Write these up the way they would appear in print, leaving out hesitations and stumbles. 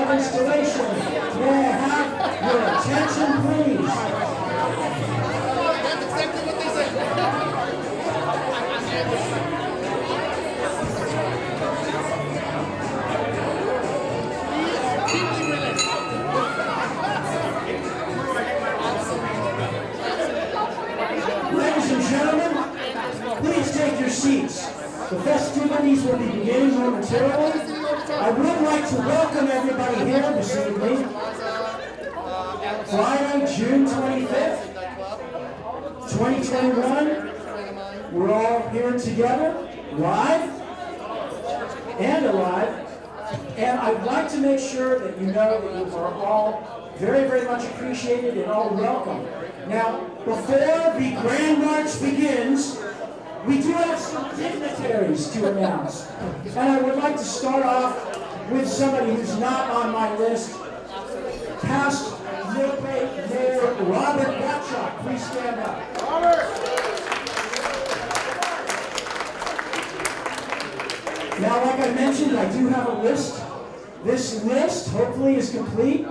live installation. May I have your attention, please? That's exactly what they said. Ladies and gentlemen, please take your seats. The festivities will be beginning momentarily. I would like to welcome everybody here this evening. Friday, June 25th, 2021. We're all here together, live and alive. And I'd like to make sure that you know that you are all very, very much appreciated and all welcome. Now, before the Grand March begins, we do have some dignitaries to announce. And I would like to start off with somebody who's not on my list. Past Millbrae Mayor Robert Gottschalk. Please stand up. Robert! Now, like I mentioned, I do have a list. This list, hopefully, is complete.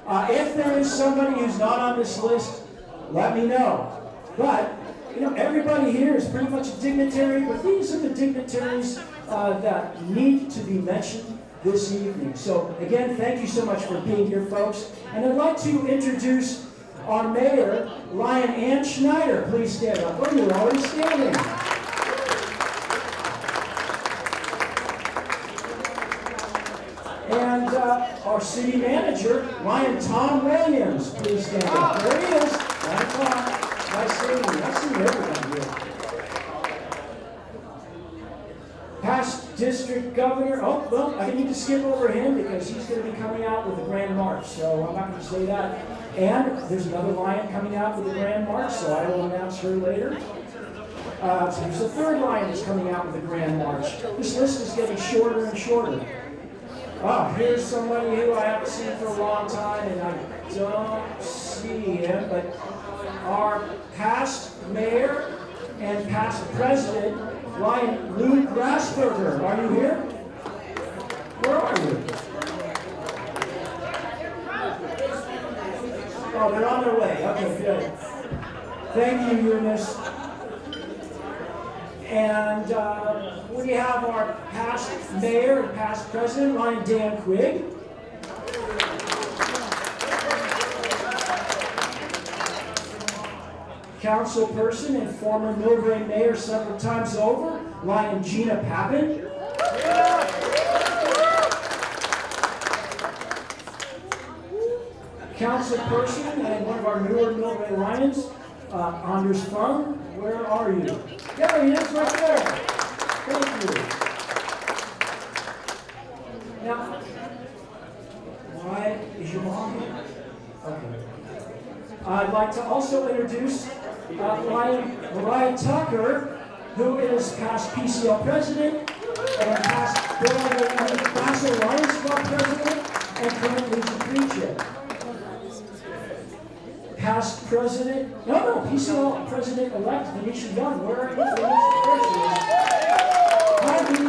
If there is somebody who's not on this list, let me know. But, you know, everybody here is pretty much a dignitary, but these are the dignitaries that need to be mentioned this evening. So, again, thank you so much for being here, folks. And I'd like to introduce our mayor, Lion Ann Schneider. Please stand up. Oh, you're already standing. And our city manager, Lion Tom Williams. Please stand up. There he is. Lion Tom. Nice seeing you. Nice seeing everybody here. Past district governor, oh, well, I need to skip over him because he's going to be coming out with the Grand March, so I'm not going to say that. And there's another Lion coming out with the Grand March, so I will announce her later. So there's a third Lion that's coming out with the Grand March. This list is getting shorter and shorter. Oh, here's somebody who I haven't seen for a long time, and I don't see him, but our past mayor and past president, Lion Lou Grassberger. Are you here? Where are you? Oh, they're on their way. Okay, good. Thank you, Eunice. And we have our past mayor and past president, Lion Dan Quigg. Councilperson and former Millbrae mayor several times over, Lion Gina Papin. Councilperson and one of our newer Millbrae Lions, Anders Fung. Where are you? There he is, right there. Thank you. Now, why is your mom here? Okay. I'd like to also introduce Lion Mariah Tucker, who is past PCL president and past National Lions Club president and current Legion Preacher. Past president, no, PCL president-elect Venetia Young. Where are you?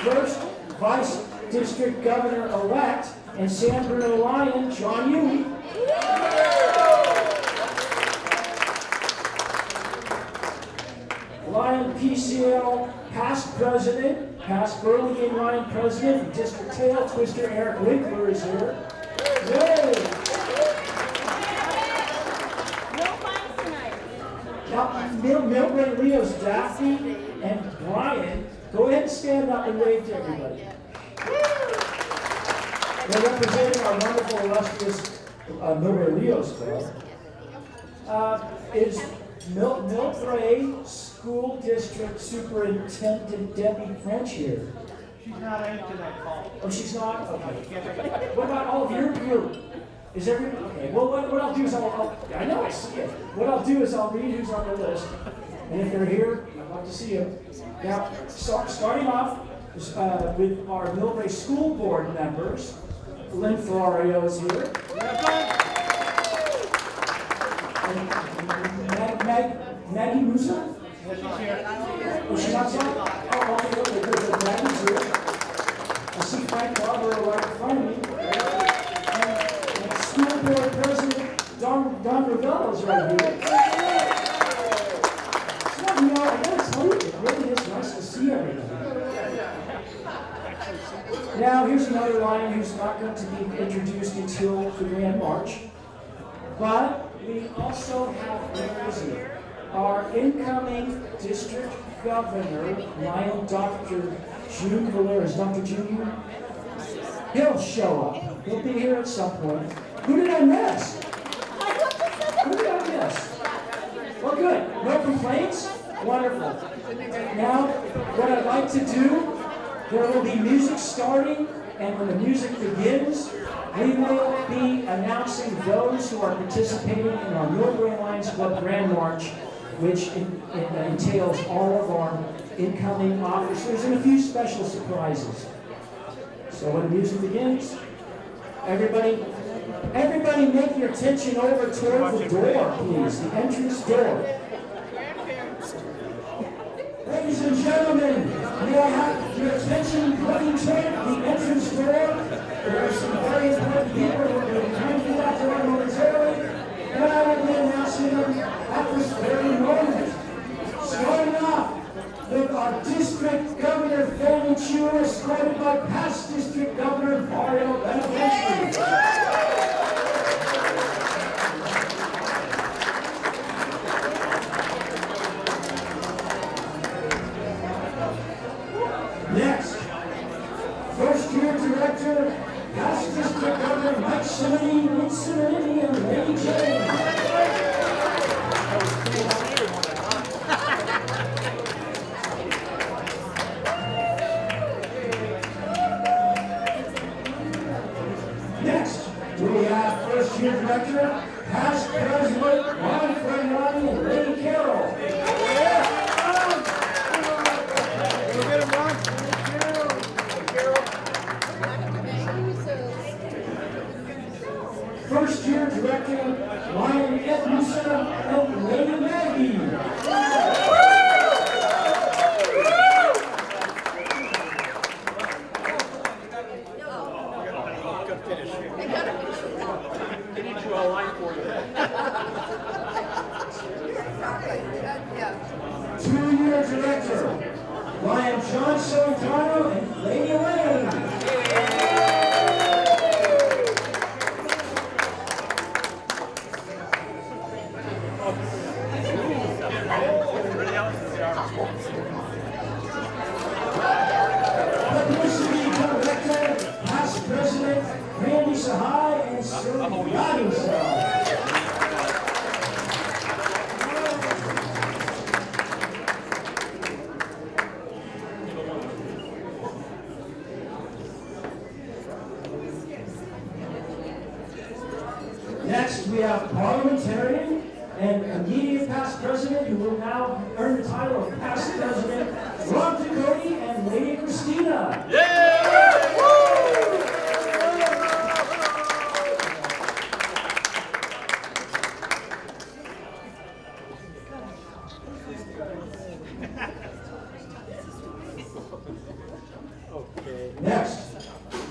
First vice district governor-elect and San Bruno Lion, John Huey. Lion PCL past president, past Burlingame Lion president, and district tail twister Eric Winkler is here. Yay! Now, Millbrae Leo's Daphne and Brian, go ahead and stand up and wave to everybody. They're representing our wonderful, illustrious Millbrae Leo's Club. Is Millbrae School District Superintendent Debbie French here? She's not into that call. Oh, she's not? Okay. What about all of your group? Is everybody? Okay. Well, what I'll do is I know I see it. What I'll do is I'll read who's on the list. And if they're here, I'd love to see them. Now, starting off with our Millbrae School Board members. Lynn Ferrario is here. Maggie Musa? Yes, she's here. Was she not here? Oh, okay, good. Maggie's here. see Frank Barbaro right in front of me. And school board president Don Ravello's right here. So, you know, I gotta tell you, it really is nice to see everybody. Now, here's another lion who's not going to be introduced until the Grand March. But we also have, where is he? Our incoming district governor, Lion Dr. June Valera's. Dr. June here? He'll show up. He'll be here at some point. Who did I miss? Who did I miss? Well, good. No complaints? Wonderful. Now, what I'd like to do, there will be music starting, and when the music begins, we will be announcing those who are participating in our Millbrae Lions Club Grand March, which entails all of our incoming officers and a few special surprises. So when the music begins, everybody make your attention over toward the door, please, the entrance door. Ladies and gentlemen, may I have your attention pointing toward the entrance door? There are some very important people who will be coming through that door momentarily, and I will be announcing them at this very moment. Starting off with our District Governor Fanny Chu, escorted by past District Governor Mario Benedetti. Next, first-year director, past District Governor Mike Simonini, and Lady Jane. Next, we have first-year director, past President Lion Gary and Lady Carol. First-year director, Lion Musa and Lady Maggie. Two-year director, Lion John Solitano and Lady Elaine. Publicity director, past president Randy Sahai and Sir Yadi Sahai. Next, we have parliamentarian and immediate past president, who will now earn the title of past president, Rob Ducote and Lady Christina. Next,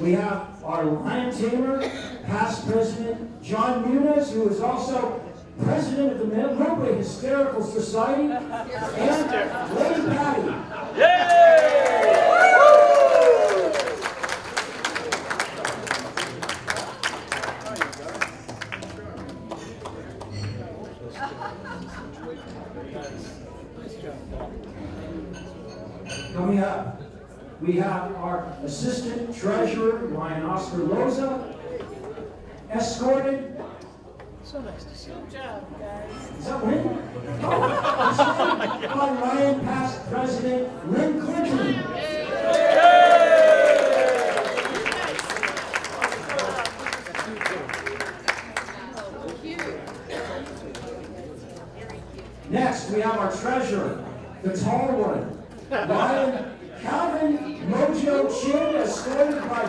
we have our lion tamer, past president John Muniz, who is also president of the Millbrae Hysterical Society, and Lady Patty. Coming up, we have our assistant treasurer, Lion Oscar Loza, escorted. So nice to see you. Good job, guys. Is that Lynn? By Lion past president Lynn Clinton. Next, we have our treasurer, the tall one, Lion Calvin Mojo Chin, escorted by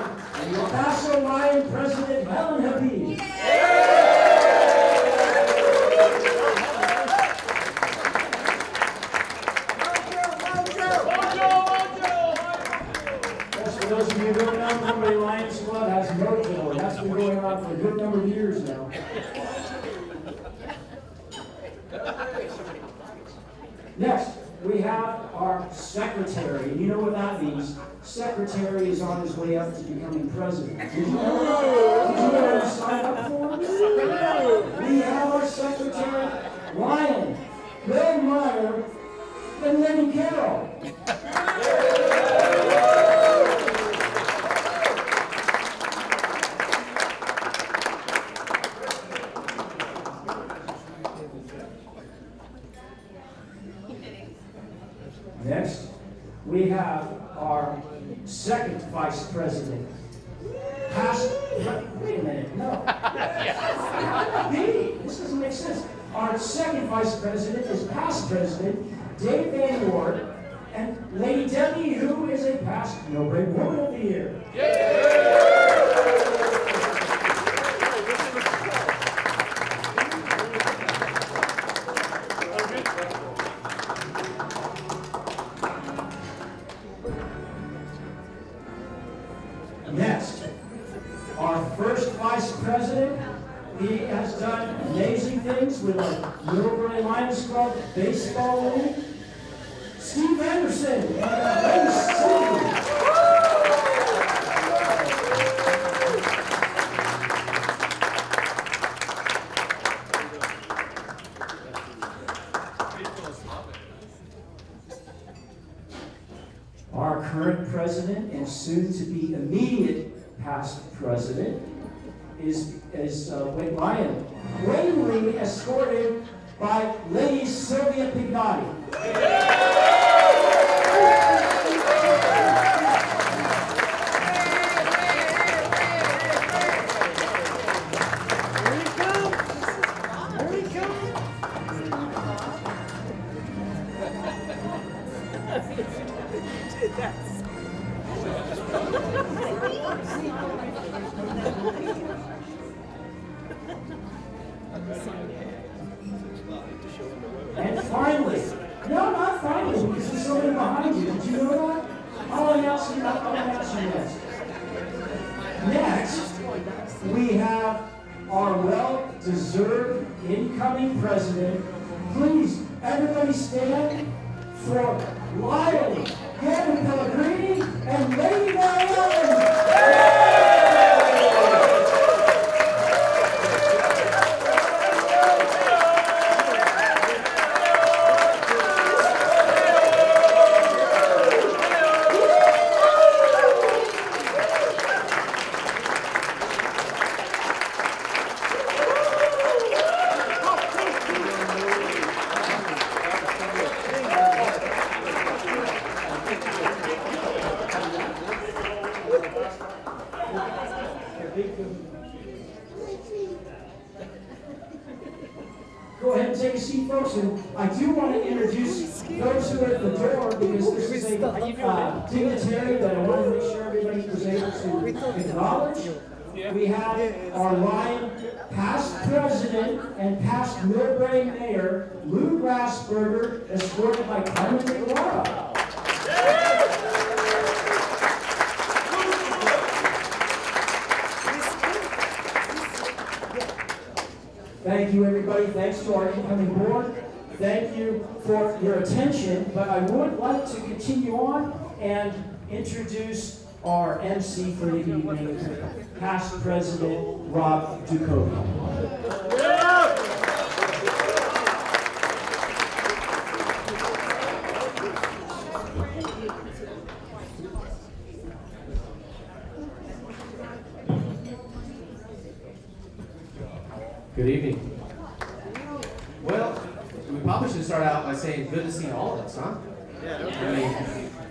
El Paso Lion president Helen Habib. That's For those of you who don't know, Millbrae Lions Club has no killer. That's been going on for a good number of years now. Next, we have our secretary. You know what that means. Secretary is on his way up to becoming president. Did you know? Did you know what he signed up for? We have our secretary, Lion, Bill Meyer, and Lenny Carroll. Next, we have our second vice president. Wait a minute, no. This doesn't make sense. Our second vice president is past president Dave Van Ward, and Lady Debbie, who is a past Millbrae Woman of the Year. Next, our first vice president, he has done amazing things with our Millbrae Lions Club baseball league. Steve Anderson, Lady Steve. Our current president and soon to be immediate past president is Lion, blatantly escorted by Lady Sylvia Pignati. And finally, no, not finally, because there's somebody behind you. Did you know that? I'll announce you next. Next, we have our well-deserved incoming president. Please, everybody stand for Lion Gary Pellegrini and Lady Lions. Go ahead and take a seat, folks, and I do want to introduce those who are at the door because this is a dignitary that I want to make sure everybody was able to acknowledge. We have our Lion past president and past Millbrae mayor, Lou Grassberger, escorted by Carmen DeGuara. Thank you, everybody. Thanks to our incoming board. Thank you for your attention. But I would like to continue on and introduce our MC for the evening, past President Rob Ducote. Good evening. Well, we probably should start out by saying good to see all of us, huh? I mean,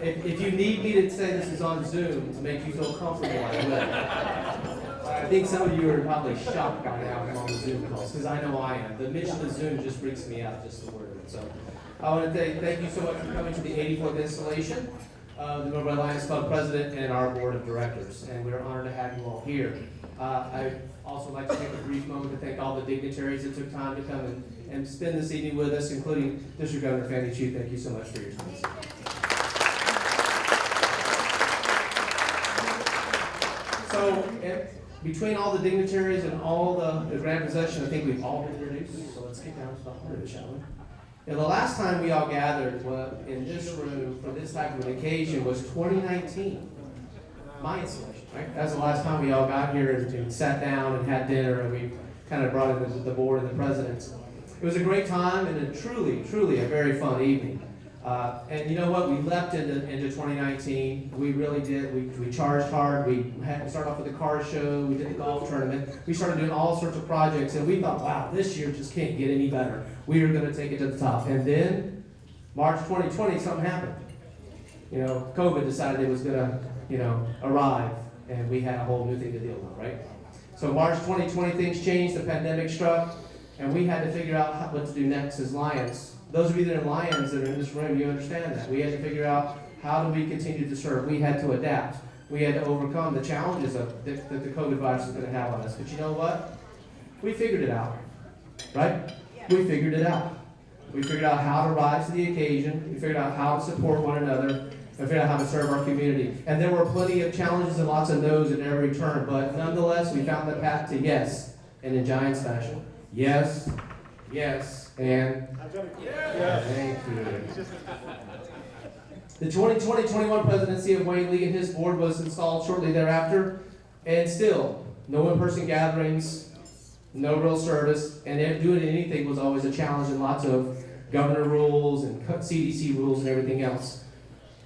if you need me to say this is on Zoom to make you feel comfortable, I will. I think some of you are probably shocked by now I'm on the Zoom calls, because I know I am. The mention of Zoom just freaks me out, just the word of it. So I want to thank you so much for coming to the 84th installation of the Millbrae Lions Club President and our Board of Directors, and we're honored to have you all here. I'd also like to take a brief moment to thank all the dignitaries that took time to come and spend this evening with us, including District Governor Fannie Chu. Thank you so much for your time. So, between all the dignitaries and all the grand possession, I think we've all been introduced. So let's get down to the heart of it, shall we? The last time we all gathered in this room for this type of an occasion was 2019. My installation, right? That's the last time we all got here and sat down and had dinner, and we kind of brought in the board and the presidents. It was a great time and a truly a very fun evening. And you know what? We leapt into 2019. We really did. We charged hard. We started off with the car show. We did the golf tournament. We started doing all sorts of projects, and we thought, wow, this year just can't get any better. We are going to take it to the top. And then, March 2020, something happened. You know, COVID decided it was going to, arrive, and we had a whole new thing to deal with, right? So March 2020, things changed. The pandemic struck, and we had to figure out what to do next as Lions. Those of you that are Lions that are in this room, you understand that. We had to figure out how do we continue to serve. We had to adapt. We had to overcome the challenges that the COVID virus is going to have on us. But you know what? We figured it out, right? We figured it out. We figured out how to rise to the occasion. We figured out how to support one another. And figured out how to serve our community. And there were plenty of challenges and lots of no's at every turn. But nonetheless, we found the path to yes, and in Giants fashion. Yes, yes, and thank you. The 2020-21 presidency of Wayne Lee and his board was installed shortly thereafter, and still, no in-person gatherings, no real service, and doing anything was always a challenge, and lots of governor rules and CDC rules and everything else.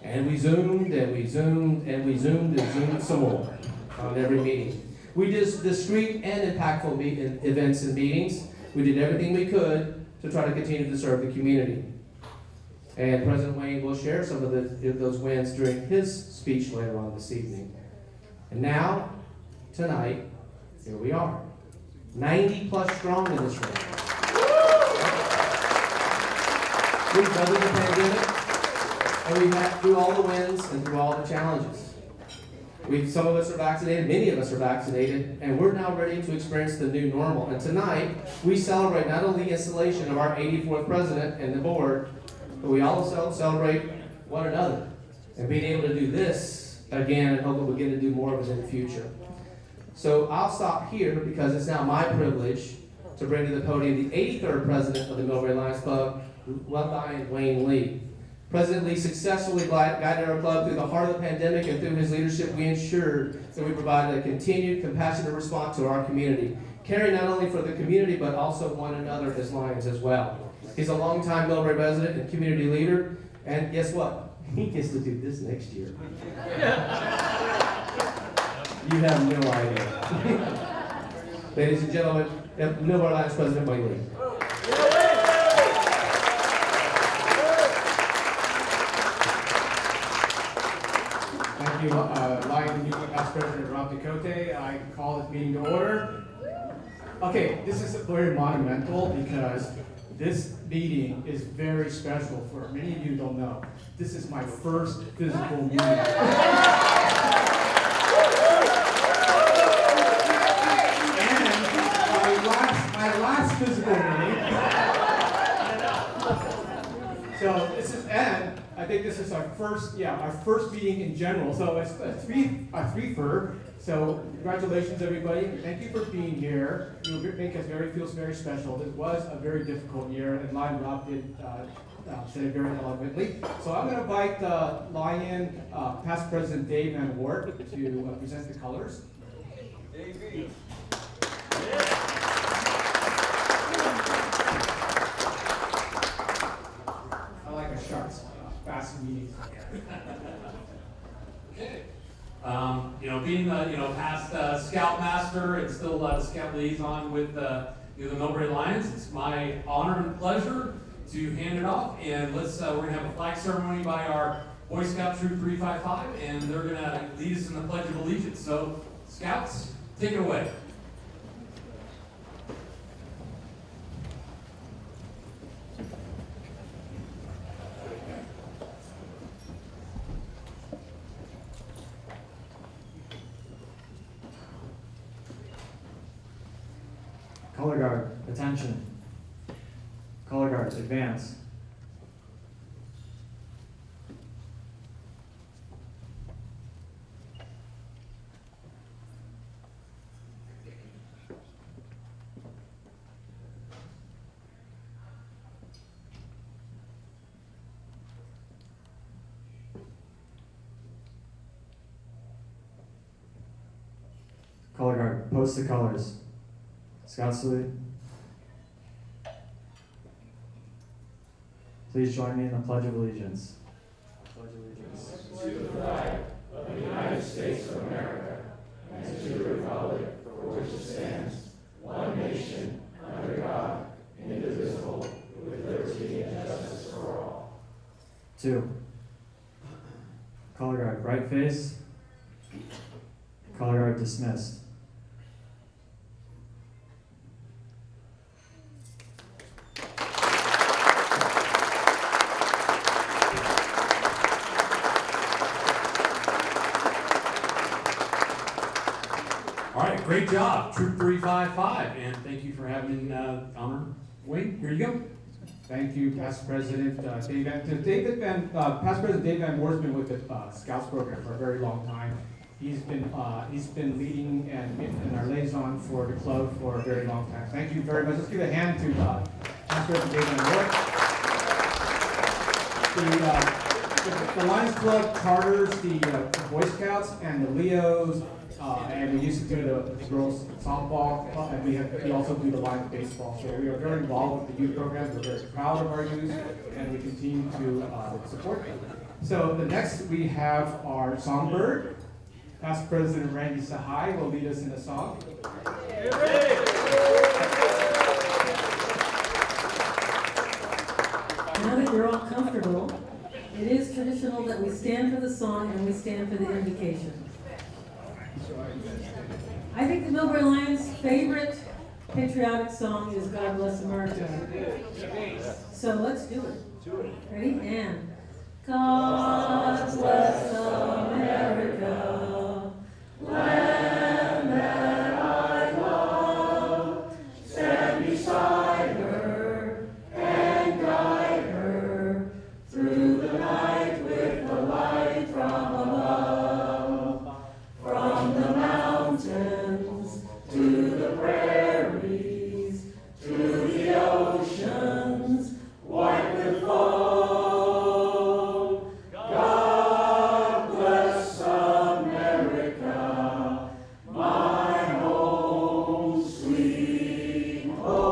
And we zoomed, and we zoomed, and we zoomed, and zoomed some more on every meeting. We did discreet and impactful events and meetings. We did everything we could to try to continue to serve the community. And President Wayne will share some of those wins during his speech later on this evening. And now, tonight, here we are. 90 plus strong in this room. We've weathered the pandemic, and we've had through all the wins and through all the challenges. Some of us are vaccinated, many of us are vaccinated, and we're now ready to experience the new normal. And tonight, we celebrate not only the installation of our 84th president and the board, but we also celebrate one another and being able to do this again, and hope that we'll get to do more of it in the future. So I'll stop here because it's now my privilege to bring to the podium the 83rd president of the Millbrae Lions Club, Lion Wayne Lee. President Lee successfully guided our club through the heart of the pandemic, and through his leadership, we ensured that we provided a continued, compassionate response to our community, caring not only for the community, but also one another as Lions as well. He's a longtime Millbrae resident and community leader, and guess what? He gets to do this next year. You have no idea. Ladies and gentlemen, Millbrae Lions President Wayne Lee. Thank you, Lion Meeting Past President Rob Ducote. I call this meeting to order. Okay, this is very monumental because this meeting is very special for many of you who don't know. This is my first physical meeting. And my last physical meeting. So this is, and I think this is our first meeting in general. So it's a threefer. So congratulations, everybody. Thank you for being here. You make us feel very special. This was a very difficult year, and Lion Rob did said it very eloquently. So I'm going to invite Lion past President Dave Van Wart to present the colors. Davey. I like a sharp, fast meeting. Okay. Being past Scoutmaster and still the Scout Liaison with the Millbrae Lions, it's my honor and pleasure to hand it off. And we're gonna have a flag ceremony by our Boy Scout Troop 355, and they're gonna lead us in the Pledge of Allegiance. So, Scouts, take it away. Color guard, attention. Color guards, advance. post the colors. Scout salute. Please join me in the Pledge of Allegiance. Pledge allegiance. Two. Color guard, right face. Color guard dismissed. All right, great job, Troop 355, and thank you for having honor. Wayne, here you go. Thank you, Past President Past President Dave Van Moore's been with the Scouts program for a very long time. He's been leading and our liaison for the club for a very long time. Thank you very much. Let's give a hand to Past President Dave Van Moore. The Lions Club charters the Boy Scouts and the Leos, and we used to do the girls softball, and we also do the Lions baseball. So we are very involved with the youth programs. We're very proud of our youth, and we continue to support them. So the next we have our songbird. Past President Randy Sahai will lead us in a song. Now that you're all comfortable, it is traditional that we stand for the song and we stand for the invocation. I think the Millbrae Lions' favorite patriotic song is God Bless America. So let's do it. Ready? And God bless America, land that I love. Stand beside her and guide her through the night with the light from above. From the mountains to the prairies, to the oceans, white with foam. God bless America, my home, sweet home.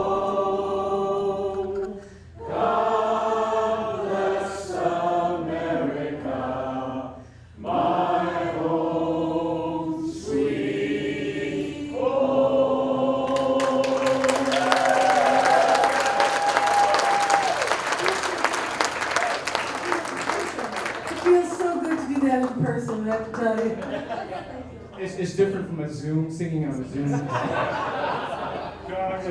God bless America, my home, sweet home. It feels so good to do that in person, I have to tell you. It's different from a Zoom, singing on a Zoom. So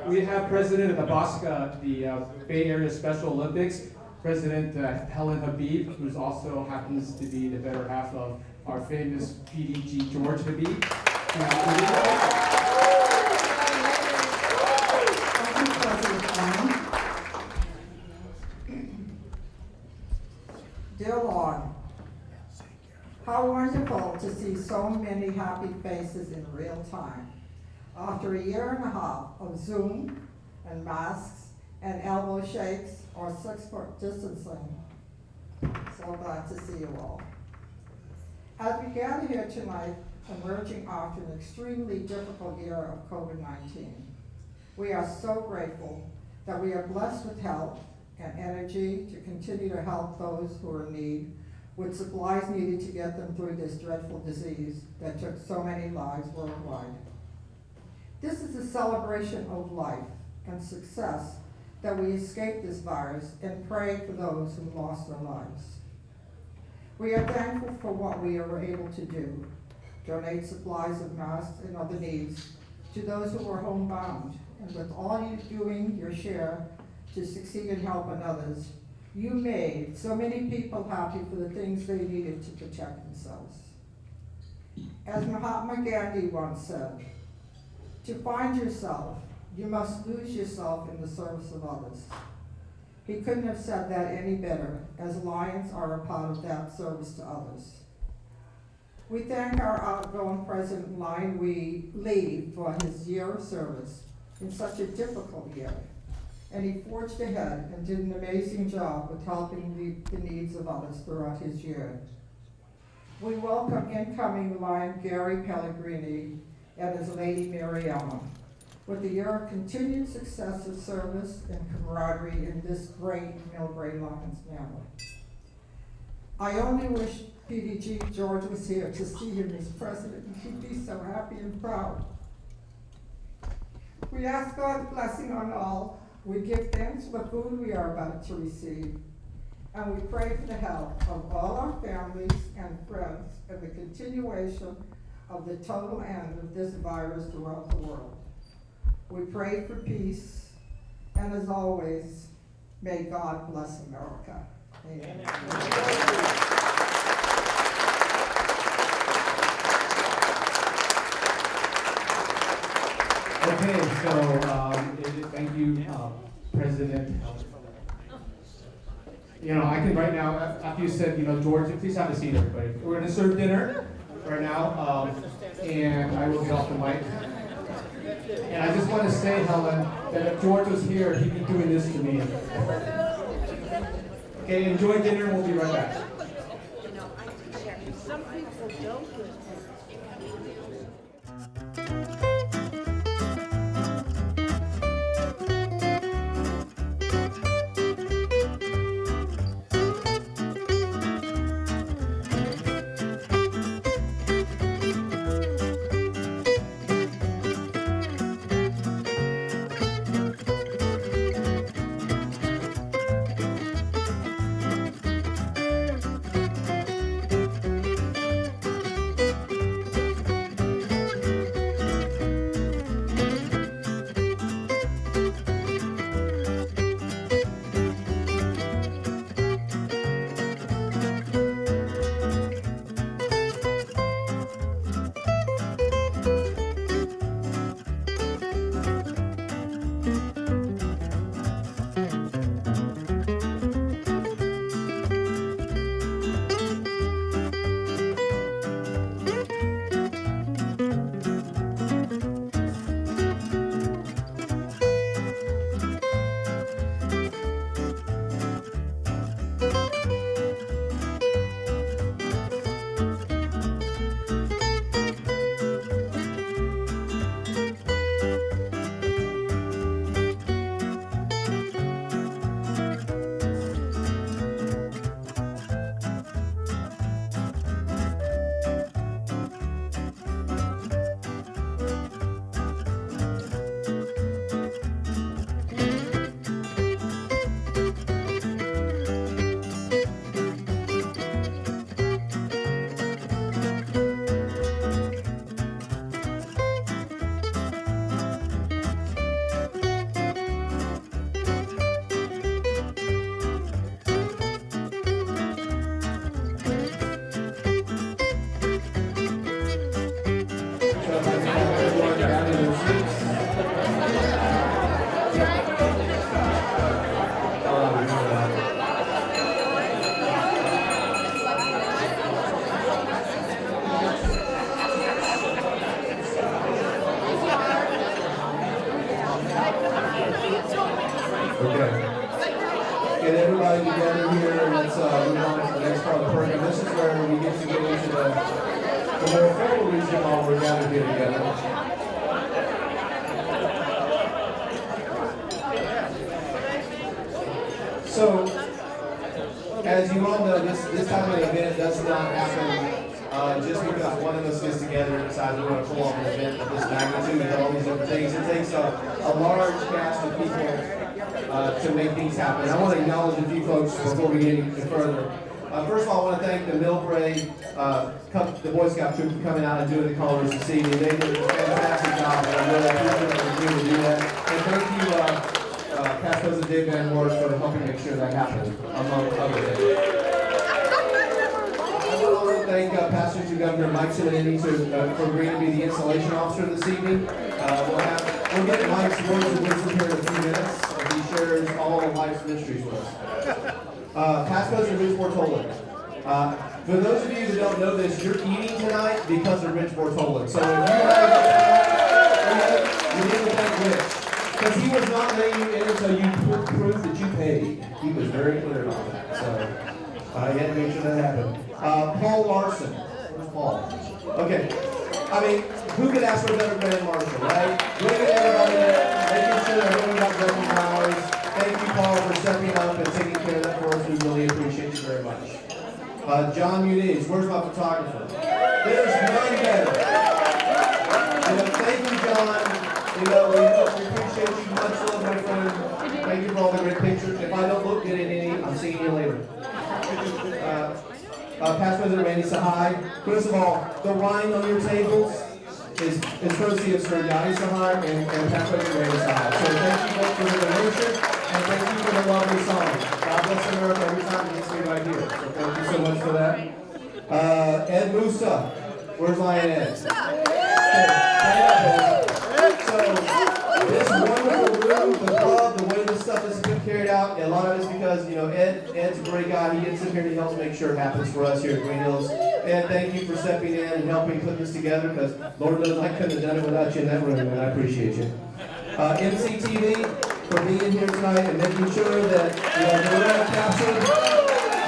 we have President of the BOSCA, the Bay Area Special Olympics, President Helen Habib, who also happens to be the better half of our famous PDG George Habib. Dear Lord, how wonderful to see so many happy faces in real time. After a year and a half of Zoom and masks and elbow shakes or 6-foot distancing, so glad to see you all. As we gather here tonight, emerging after an extremely difficult year of COVID-19, we are so grateful that we are blessed with health and energy to continue to help those who are in need with supplies needed to get them through this dreadful disease that took so many lives worldwide. This is a celebration of life and success that we escape this virus and pray for those who lost their lives. We are thankful for what we were able to do, donate supplies of masks and other needs to those who were homebound, and with all you doing your share to succeed in helping others, you made so many people happy for the things they needed to protect themselves. As Mahatma Gandhi once said, to find yourself, you must lose yourself in the service of others. He couldn't have said that any better, as Lions are a part of that service to others. We thank our outgoing President Lion Lee for his year of service in such a difficult year. And he forged ahead and did an amazing job with helping meet the needs of others throughout his year. We welcome incoming Lion Gary Pellegrini and his lady Mary Ellen, with the year of continued success of service and camaraderie in this great Millbrae Lions family. I only wish PDG George was here to see him as president, and he'd be so happy and proud. We ask God's blessing on all. We give thanks for the food we are about to receive. And we pray for the health of all our families and friends and the continuation of the total end of this virus throughout the world. We pray for peace, and as always, may God bless America. Amen. Okay, so thank you, President. You know, I can right now, after you said, you know, George, please have a seat, everybody. We're going to serve dinner right now, and I will get off the mic. And I just want to say, Helen, that if George was here, he'd be doing this to me. Okay, enjoy dinner, and we'll be right back. Some people don't. Get everybody together here, and let's move on to the next part of the program. This is where we get to get into the more formal reason while we're gathered here together. So, as you all know, this type of event does not happen just because one of us gets together and decides we're going to pull off an event of this magnitude and all these different things. It takes a large cast of people to make things happen. I want to acknowledge a few folks before we get any further. First of all, I want to thank the Millbrae, the Boy Scout troop for coming out and doing the colors this evening. They did a fantastic job, and I really appreciate them to do that. And thank you, Past President Dave Van Ward, for helping make sure that happened, among other things. I want to thank Pastor to Governor Mike Simonini for agreeing to be the installation officer this evening. We'll get Mike's words of wisdom here in a few minutes. He shares all of life's mysteries with us. Past President Rich Bortolan. For those of you that don't know this, you're eating tonight because of Rich Bortolan. So if you need to thank Rich. Because he was not letting you in until you put proof that you paid. He was very clear on that. So you had to make sure that happened. Paul Larson. Fall. Okay. I mean, who could ask for a better grand marshal, right? Bringing everybody there, making sure that everyone got broken flowers. Thank you, Paul, for stepping up and taking care of that for us. We really appreciate you very much. John Muniz, where's my photographer? There's none better. Thank you, John. We appreciate you. Much love, my friend. Thank you for all the great pictures. If I don't look good in any, I'm seeing you later. Past President Randy Sahai. First of all, the wine on your tables is courtesy of Sir Yadi Sahai and Past President Randy Sahai. So thank you both for the donation and thank you for the lovely song. God bless America every time you see right here. So thank you so much for that. Ed Musa. Where's Lion Ed? So this wonderful room, the club, the way this stuff is being carried out, a lot of it is because, Ed's a great guy. He gets in here and he helps make sure it happens for us here at Green Hills. Ed, thank you for stepping in and helping put this together because Lord knows I couldn't have done it without you in that room, and I appreciate you. MCTV for being here tonight and making sure that the room captured.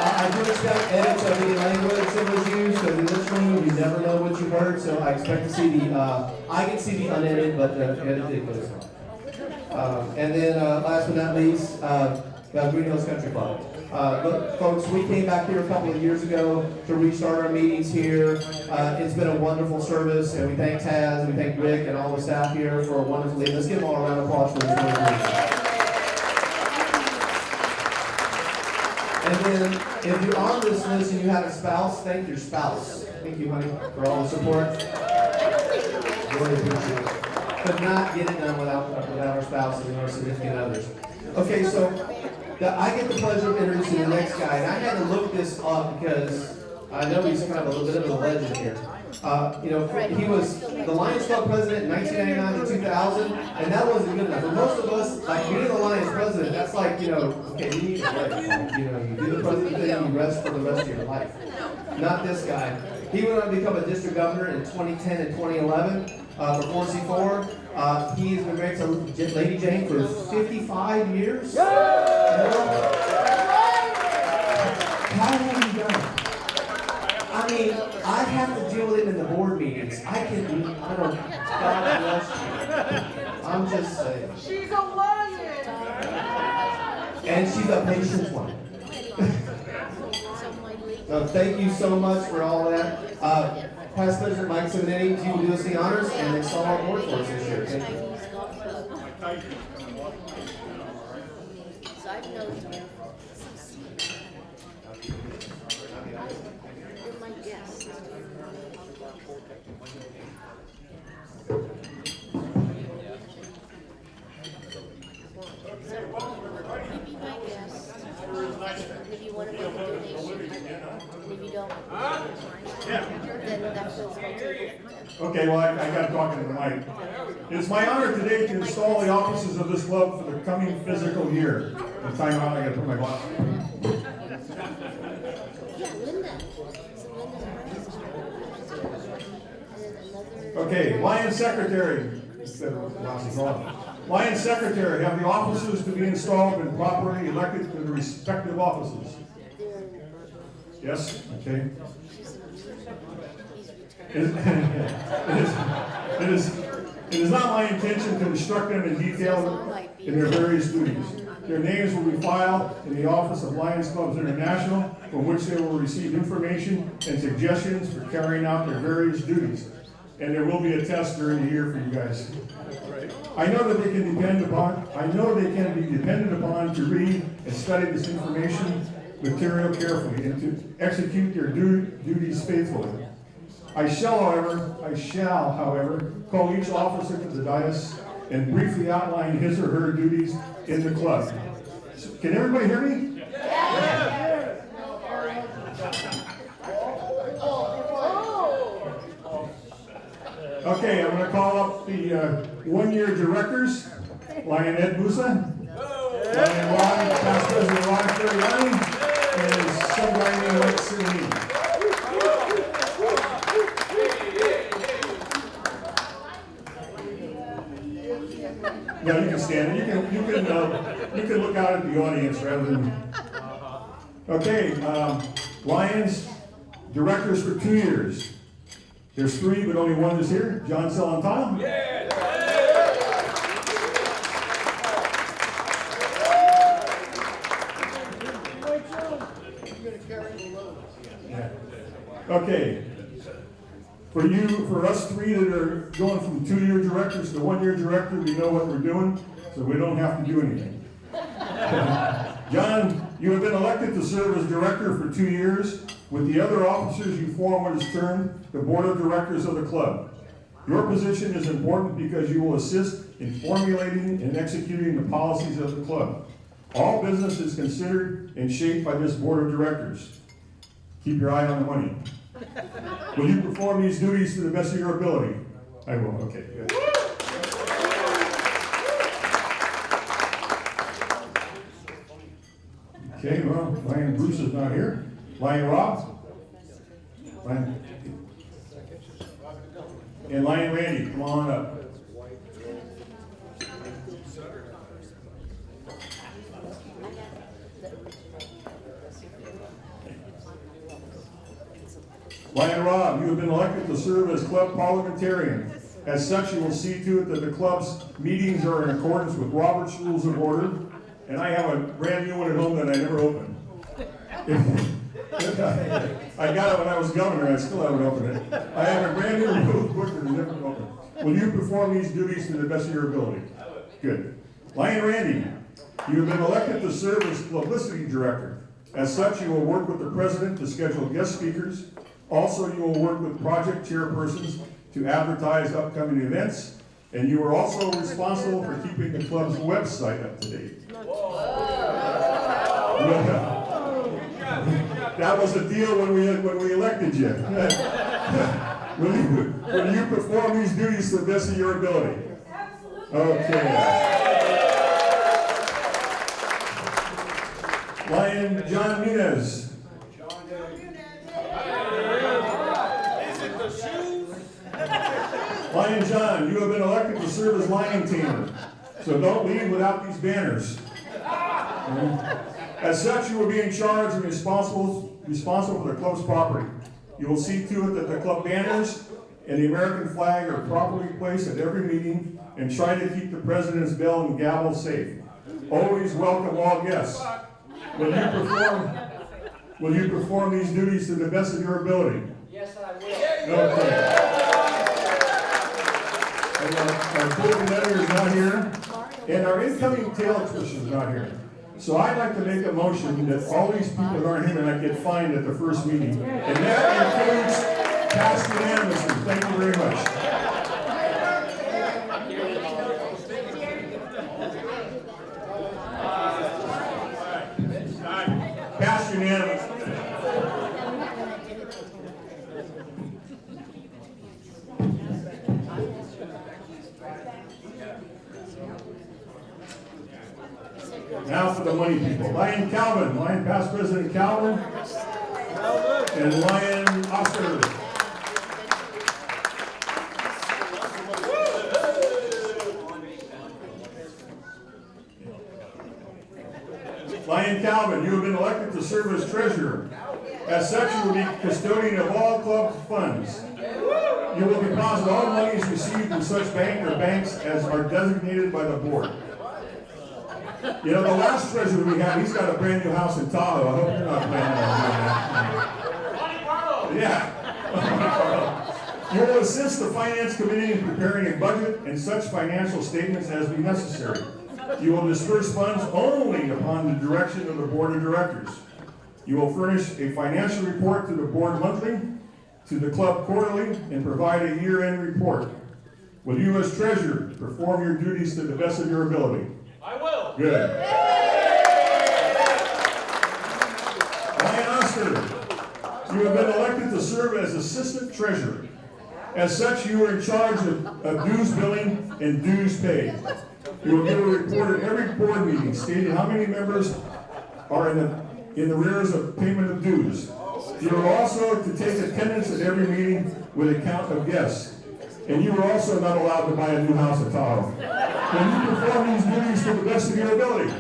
I do expect edits of any language that was used, because in this room you never know what you heard, so I expect to see I can see the unedited, but the edited goes on. And then last but not least, Green Hills Country Club. Look, folks, we came back here a couple of years ago to restart our meetings here. It's been a wonderful service, and we thank Taz, and we thank Rick, and all the staff here for a wonderful evening. Let's give them all a round of applause for this wonderful evening. And then, if you're on this list and you have a spouse, thank your spouse. Thank you, honey, for all the support. Really appreciate it. Could not get it done without our spouses and our significant others. Okay, so I get the pleasure of introducing the next guy, and I had to look this up because I know he's kind of a little bit of a legend here. He was the Lions Club president in 1999 to 2000, and that wasn't good enough. For most of us, like being the Lions president, that's like, okay, you need a break. You do the president thing, you rest for the rest of your life. Not this guy. He went on to become a district governor in 2010 and 2011 for 4C4. He has been married to Lady Jane for 55 years. How have you done it? I mean, I have to deal with it in the board meetings. God bless you. I'm just saying. She's a lion! And she's a patient one. So thank you so much for all that. Past President Mike Simonetti, you will do us the honors and install our board for us this year. Thank you. If you want to make a donation, and if you don't, then that's what's going to. Okay, well, I got talking to the mic. It's my honor today to install the offices of this club for the coming fiscal year. The time out, I got to put my glasses on. Yeah, Linda. Okay, Lion Secretary. Lion Secretary, have the officers to be installed and properly elected to the respective offices. Yes? Okay. It is not my intention to instruct them in detail in their various duties. Their names will be filed in the office of Lions Clubs International, from which they will receive information and suggestions for carrying out their various duties. And there will be a test during the year for you guys. I know that they can be depended upon to read and study this information material carefully and to execute their duties faithfully. I shall, however, call each officer to the dais and briefly outline his or her duties in the club. Can everybody hear me? Yeah. Okay, I'm going to call up the one-year directors, Lion Ed Musa, Lion Ron, Past President Ron Ferriani, and some guy named Rick Sirlini. No, you can stand. You can look out at the audience rather than. Okay, Lions, directors for 2 years. There's 3, but only 1 is here. John Celentano. Okay. For us 3 that are going from 2-year directors to 1-year director, we know what we're doing, so we don't have to do anything. John, you have been elected to serve as director for 2 years. With the other officers, you form what is termed the board of directors of the club. Your position is important because you will assist in formulating and executing the policies of the club. All business is considered and shaped by this board of directors. Keep your eye on the money. Will you perform these duties to the best of your ability? I will, okay, good. Okay, well, Lion Bruce is not here. Lion Rob? Lion. And Lion Randy, come on up. Lion Rob, you have been elected to serve as club parliamentarian. As such, you will see to it that the club's meetings are in accordance with Robert's Rules of Order. And I have a brand new one at home that I never opened. I got it when I was governor, I still haven't opened it. I have a brand new rule book that I never opened. Will you perform these duties to the best of your ability? Good. Lion Randy, you have been elected to serve as publicity director. As such, you will work with the president to schedule guest speakers. Also, you will work with project chairpersons to advertise upcoming events, and you are also responsible for keeping the club's website up to date. That was the deal when we elected you. Will you perform these duties to the best of your ability? Absolutely. Okay. Lion John Nunez. Lion John, you have been elected to serve as lion tamer, so don't leave without these banners. As such, you will be in charge and responsible for the club's property. You will see to it that the club banners and the American flag are properly placed at every meeting and try to keep the president's bell and gavel safe. Always welcome all guests. Will you perform these duties to the best of your ability? Yes, I will. Okay. Our board letter is not here, and our incoming tail twisher is not here. So I'd like to make a motion that all these people that aren't here tonight get fined at the first meeting. And that includes passed unanimously. Thank you very much. Passed unanimously. Now for the money people. Lion Calvin, Lion past President Calvin, and Lion Oscar. Lion Calvin, you have been elected to serve as treasurer. As such, you will be custodian of all club funds. You will deposit all monies received in such bank or banks as are designated by the board. You know, the last treasurer we had, he's got a brand new house in Tahoe. I hope you're not planning on doing that. Yeah. You will assist the finance committee in preparing a budget and such financial statements as be necessary. You will disperse funds only upon the direction of the board of directors. You will furnish a financial report to the board monthly, to the club quarterly, and provide a year-end report. Will you, as treasurer, perform your duties to the best of your ability? I will. Good. Lion Oscar, you have been elected to serve as assistant treasurer. As such, you are in charge of dues billing and dues paid. You will give a report at every board meeting stating how many members are in the arrears of payment of dues. You are also to take attendance at every meeting with a count of guests. And you are also not allowed to buy a new house at Tahoe. Can you perform these duties to the best of your ability?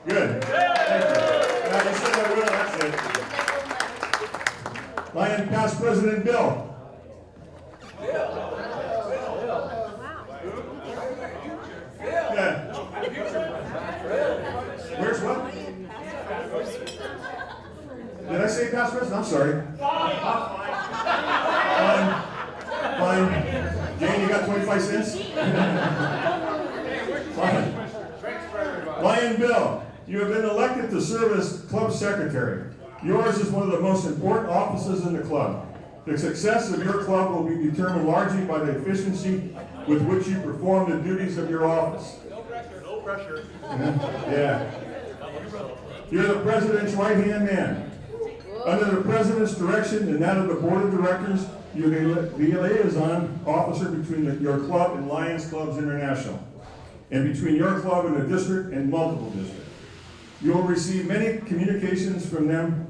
Good. Thank you. Now you said I will, that's it. Lion past President Bill. Yeah. Where's what? Did I say past president? I'm sorry. Fine. Jane, you got 25 cents? Lion Bill, you have been elected to serve as club secretary. Yours is one of the most important offices in the club. The success of your club will be determined largely by the efficiency with which you perform the duties of your office. No pressure. Yeah. You're the president's right-hand man. Under the president's direction and that of the board of directors, you're the liaison officer between your club and Lions Clubs International, and between your club and the district and multiple districts. You will receive many communications from them.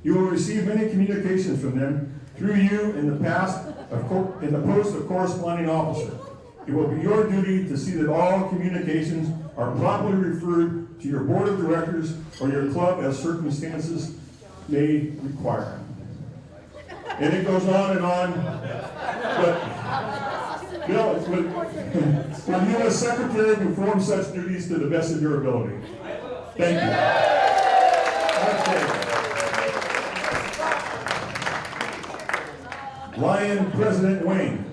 You will receive many communications from them through you in the post of corresponding officer. It will be your duty to see that all communications are properly referred to your board of directors or your club as circumstances may require. And it goes on and on. But Bill, will you as secretary perform such duties to the best of your ability? Thank you. Okay. Lion President Wayne.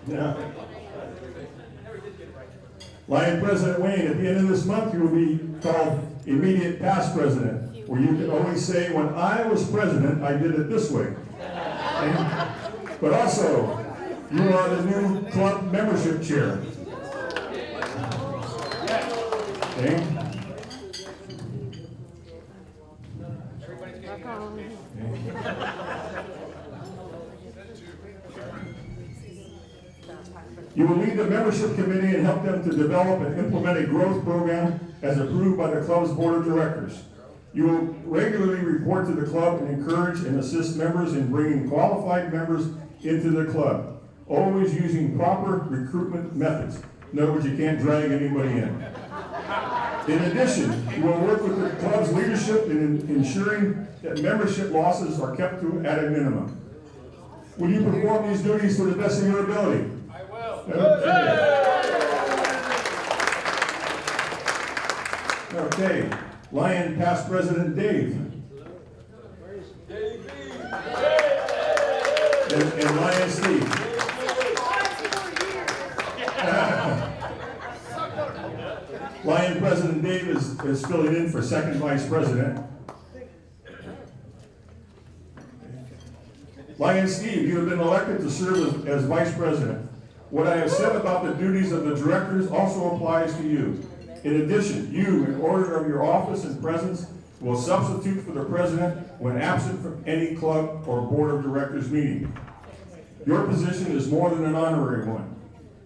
Yeah. Lion President Wayne, at the end of this month, you will be called immediate past president, where you can always say, when I was president, I did it this way. Okay? But also, you are the new club membership chair. Okay? You will lead the membership committee and help them to develop and implement a growth program as approved by the club's board of directors. You will regularly report to the club and encourage and assist members in bringing qualified members into the club, always using proper recruitment methods. In other words, you can't drag anybody in. In addition, you will work with the club's leadership in ensuring that membership losses are kept at a minimum. Will you perform these duties to the best of your ability? I will. Okay. Lion past President Dave. And Lion Steve. Lion President Dave is filling in for second vice president. Lion Steve, you have been elected to serve as vice president. What I have said about the duties of the directors also applies to you. In addition, you, in order of your office and presence, will substitute for the president when absent from any club or board of directors meeting. Your position is more than an honorary one.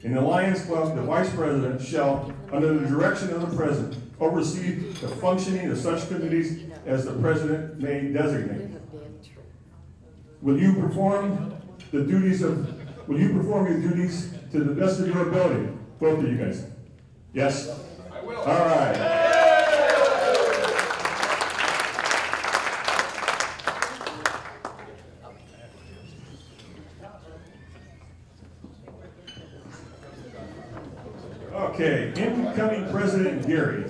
In the Lions Club, the vice president shall, under the direction of the president, oversee the functioning of such committees as the president may designate. Will you perform your duties to the best of your ability? Both of you guys. Yes? I will. All right. Okay, incoming President Gary. Do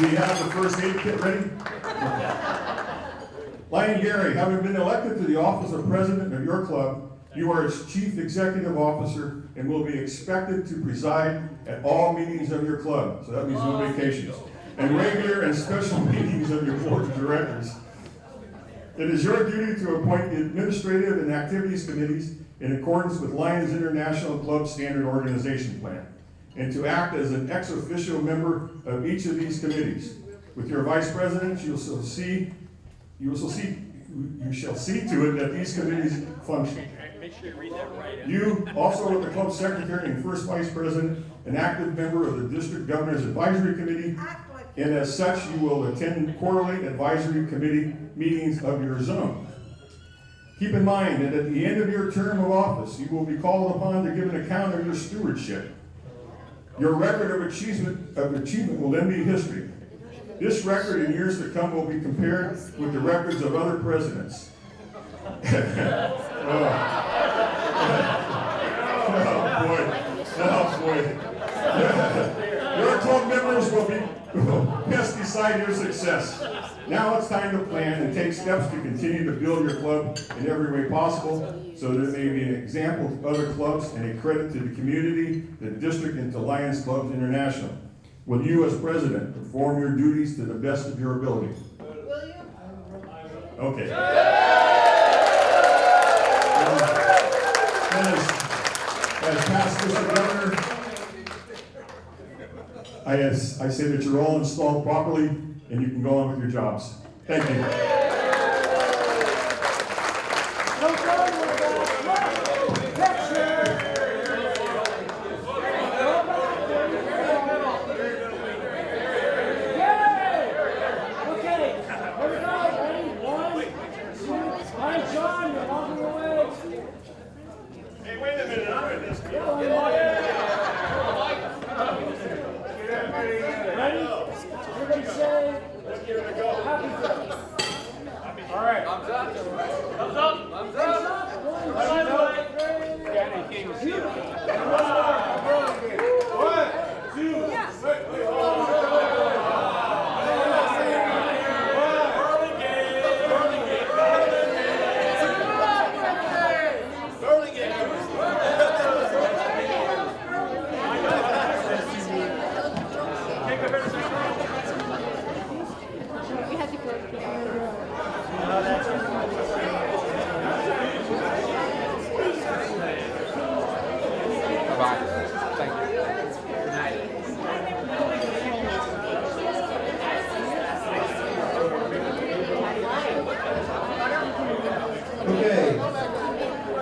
we have the first aid kit ready? Lion Gary, having been elected to the office of president of your club, you are its chief executive officer and will be expected to preside at all meetings of your club. So that means no vacations. And regular and special meetings of your board of directors. It is your duty to appoint the administrative and activities committees in accordance with Lions International Club Standard Organization Plan, and to act as an ex officio member of each of these committees. With your vice president, you shall see to it that these committees function. Make sure you read that right. You, also with the club secretary and first vice president, an active member of the district governor's advisory committee, and as such, you will attend quarterly advisory committee meetings of your zone. Keep in mind that at the end of your term of office, you will be called upon to give an account of your stewardship. Your record of achievement will then be history. This record in years to come will be compared with the records of other presidents. Oh boy. Your club members will best decide your success. Now it's time to plan and take steps to continue to build your club in every way possible so that it may be an example to other clubs and a credit to the community, the district, and to Lions Clubs International. Will you, as president, perform your duties to the best of your ability? Will you? Okay. As past Mr. Governor, I say that you're all installed properly and you can go on with your jobs. Thank you.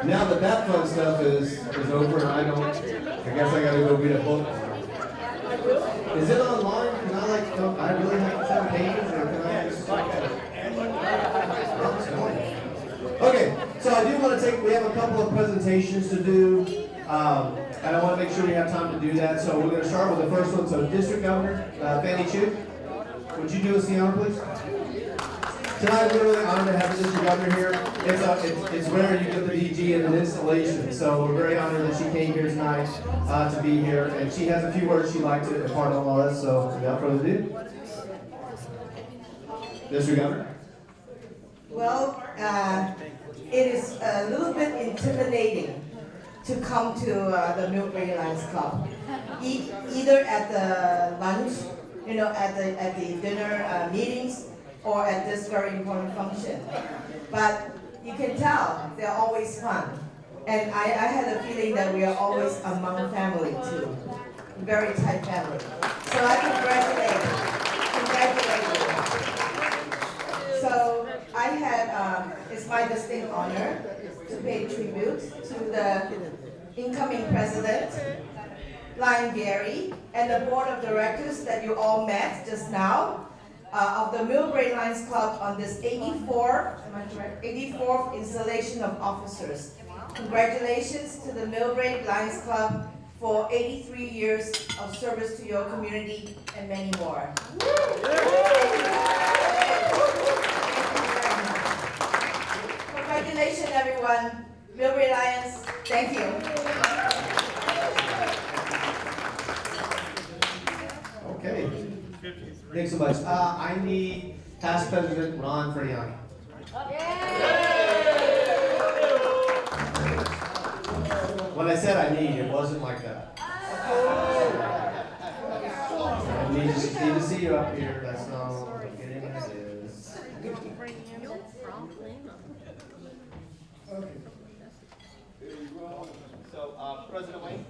Now that that fun stuff is over, I guess I gotta go read a book. Is it online? Can I I really have to turn pages, or can I just look at it? Okay, so I do want to we have a couple of presentations to do, and I want to make sure we have time to do that. So we're going to start with the first one. So District Governor Fanny Chu, would you do us the honor, please? Tonight we're really honored to have the District Governor here. It's rare you get the DG in an installation, so we're very honored that she came here tonight to be here, and she has a few words she'd like to impart on all this. So without further ado, District Governor. Well, it is a little bit intimidating to come to the Millbrae Lions Club, either at the lunch, at the dinner meetings, or at this very important function. But you can tell they're always fun. And I had a feeling that we are always among family too. Very tight family. So I congratulate you. So I had, it's my distinct honor to pay tribute to the incoming President, Lion Gary, and the board of directors that you all met just now, of the Millbrae Lions Club on this 84th installation of officers. Congratulations to the Millbrae Lions Club for 83 years of service to your community and many more. Congratulations, everyone. Millbrae Lions, thank you. Okay. Thanks so much. I need past President Ron Ferniani. When I said I need, it wasn't like that. I need to see you up here. That's not what I'm getting at is. Okay. So, President Wayne.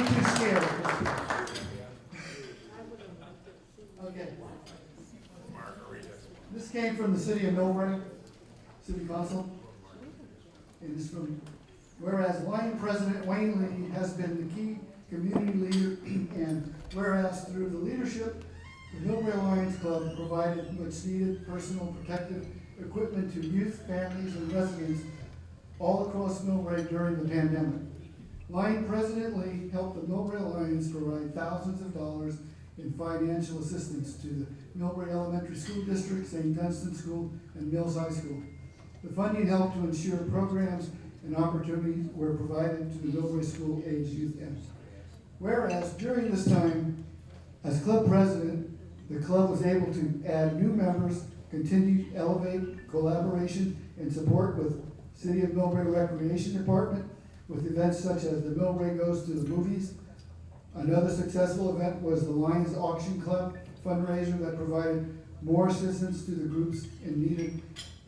Too scared. Okay. This came came from the city of Millbrae, City Council. It is from, whereas Lion President Wayne Lee has been the key community leader, and whereas through the leadership, the Millbrae Lions Club provided much needed personal protective equipment to youth, families, and residents all across Millbrae during the pandemic. Lion President Lee helped the Millbrae Lions provide thousands of dollars in financial assistance to the Millbrae Elementary School District, St. Dunstan School, and Mills High School. The funding helped to ensure programs and opportunities were provided to the Millbrae school-age youth. Whereas during this time, as club president, the club was able to add new members, continue to elevate collaboration and support with City of Millbrae Recreation Department, with events such as the Millbrae Goes to the Movies. Another successful event was the Lions Auction Club fundraiser that provided more assistance to the groups in needed.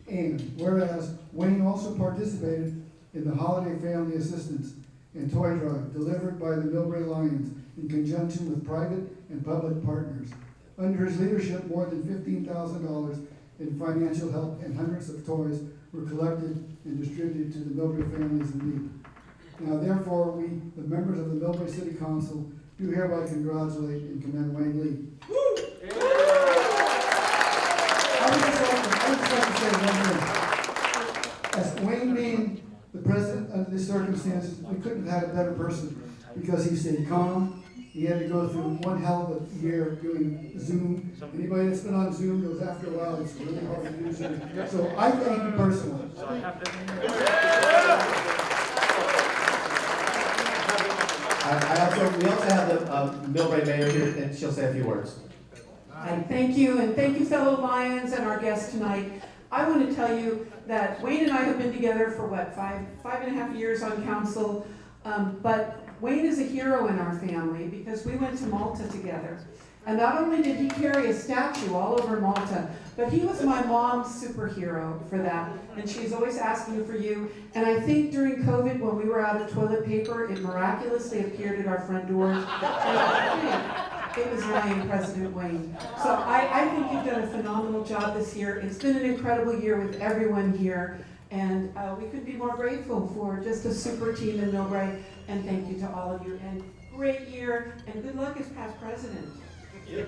And whereas Wayne also participated in the Holiday Family Assistance and Toy Drive delivered by the Millbrae Lions in conjunction with private and public partners. Under his leadership, more than $15,000 in financial help and hundreds of toys were collected and distributed to the Millbrae families in need. Now therefore, we, the members of the Millbrae City Council, do hereby congratulate and commend Wayne Lee. I would just like to say one thing. As Wayne being the president under this circumstances, we couldn't have had a better person because he stayed calm. He had to go through one hell of a year doing Zoom. Anybody that's been on Zoom knows after a while it's really hard to do Zoom. So I thank you personally. We also have the Millbrae mayor here, and she'll say a few words. Thank you, and thank you, fellow Lions and our guests tonight. I want to tell you that Wayne and I have been together for what, five and a half years on council, but Wayne is a hero in our family because we went to Malta together. And not only did he carry a statue all over Malta, but he was my mom's superhero for that. And she's always asking for you. And I think during COVID, when we were out of toilet paper, it miraculously appeared at our front doors. It was Lion President Wayne. So I think you've done a phenomenal job this year. It's been an incredible year with everyone here. And we couldn't be more grateful for just a super team in Millbrae. And thank you to all of you. And great year. And good luck as past president. I'd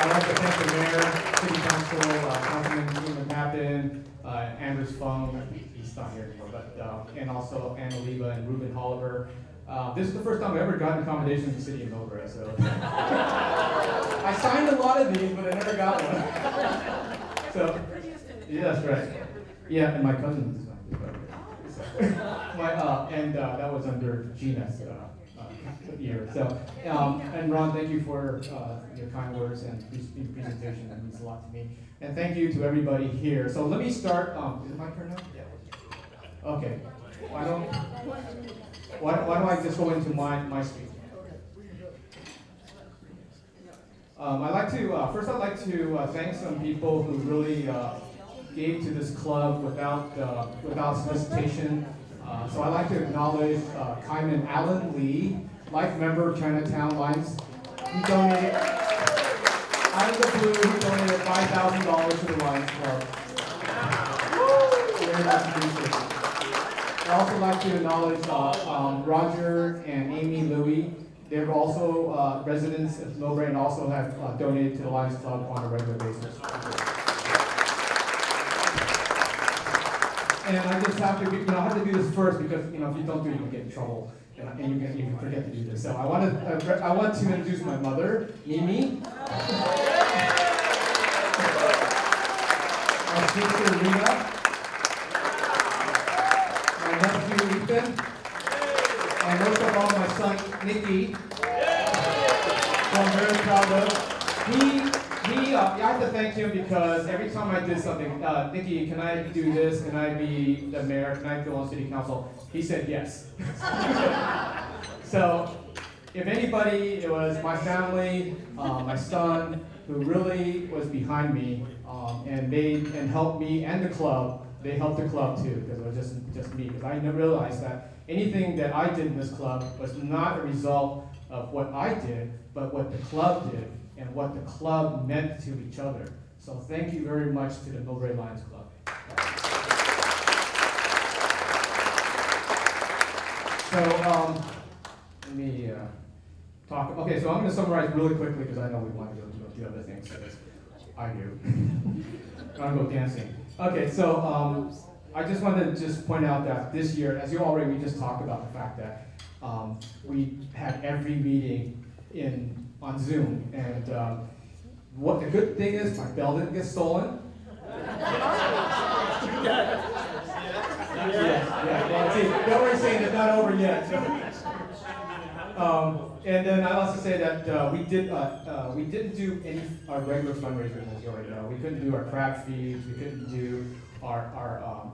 like to thank the mayor, city council, Councilman Stephen Mappin, Anders Fung, he's not here anymore, but and also Anna Leva and Ruben Holliver. This is the first time I've ever gotten accommodations in the city of Millbrae, so I signed a lot of these, but I never got one. So, yeah, that's right. Yeah, and my cousin signed it. And that was under Gina's year. So, and Ron, thank you for your kind words and your presentation. That means a lot to me. And thank you to everybody here. So let me start. Is it my turn now? Yeah. Okay. Why don't I just go into my speech? I'd like to thank some people who really gave to this club without solicitation. So I'd like to acknowledge Kyman Allen Lee, life member of Chinatown Lions. He donated, out of the blue, he donated $5,000 to the Lions Club. Very much appreciated. I'd also like to acknowledge Roger and Amy Louie. They're also residents of Millbrae and also have donated to the Lions Club on a regular basis. And I just have to, I have to do this first because, if you don't do it, you can get in trouble, and you can forget to do this. So I want to introduce my mother, Mimi, my sister, Rita, my nephew, Ethan, and most of all, my son, Nikki, who I'm very proud of. I have to thank him because every time I did something, Nikki, can I do this? Can I be the mayor? Can I go on city council? He said yes. So, if anybody, it was my family, my son, who really was behind me and helped me and the club. They helped the club too because it was just me. Because I never realized that anything that I did in this club was not a result of what I did, but what the club did. and what the club meant to each other. So thank you very much to the Millbrae Lions Club. So let me talk. Okay, so I'm going to summarize really quickly because I know we want to go do other things. So I do. I'm going to go dancing. Okay, so I just wanted to just point out that this year, as you already, we just talked about the fact that we had every meeting on Zoom, and what the good thing is, my bell didn't get stolen. Yeah. See, don't worry, saying it's not over yet. And then I also say that we didn't do any our regular fundraisers, as you already know. We couldn't do our crab feeds. We couldn't do our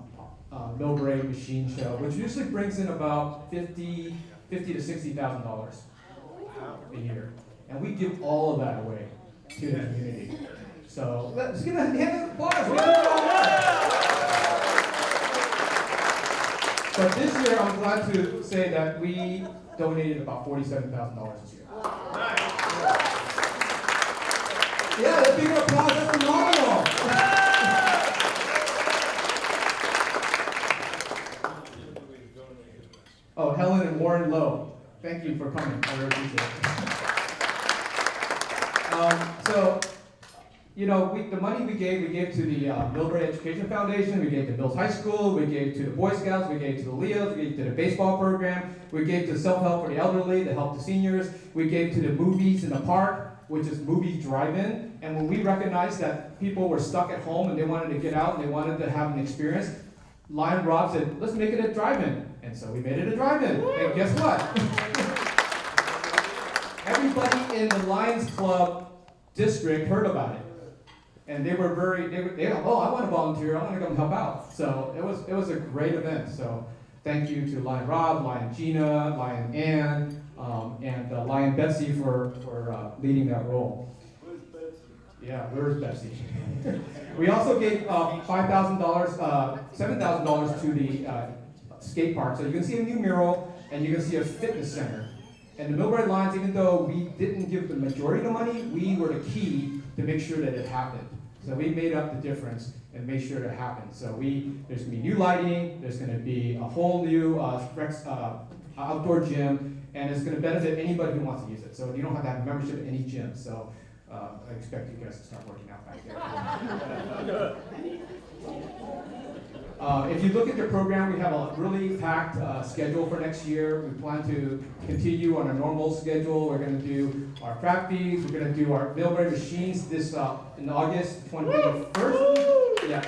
Millbrae machine show, which usually brings in about $50,000 to $60,000 a year, and we give all of that away to the community. So let's give a hand of applause. We did all that. But this year, I'm glad to say that we donated about $47,000 this year. Yeah, let's give an applause. That's phenomenal. Oh, Helen and Warren Lowe, thank you for coming. I really appreciate it. So, you know, the money we gave to the Millbrae Education Foundation, we gave to Mills High School, we gave to the Boy Scouts, we gave to the Leos, we gave to the baseball program, we gave to self-help for the elderly to help the seniors, we gave to the movies in the park, which is Movies Drive-In. And when we recognized that people were stuck at home and they wanted to get out and they wanted to have an experience, Lion Rob said, let's make it a drive-in. And so we made it a drive-in. And guess what? Everybody in the Lions Club district heard about it. And they were oh, I want to volunteer, I want to come help out. So it was a great event. So thank you to Lion Rob, Lion Gina, Lion Ann, and Lion Betsy for leading that role. Where's Betsy? Yeah, where's Betsy? We also gave $7,000 to the skate park. So you can see a new mural and you can see a fitness center. And the Millbrae Lions, even though we didn't give the majority of the money, we were the key to make sure that it happened. So we made up the difference and made sure it happened. So there's going to be new lighting, there's going to be a whole new outdoor gym, and it's going to benefit anybody who wants to use it. So you don't have to have a membership at any gym. So I expect you guys to start working out back there. If you look at the program, we have a really packed schedule for next year. We plan to continue on a normal schedule. We're going to do our crab feeds. We're going to do our Millbrae machines this in August 21st. Yeah.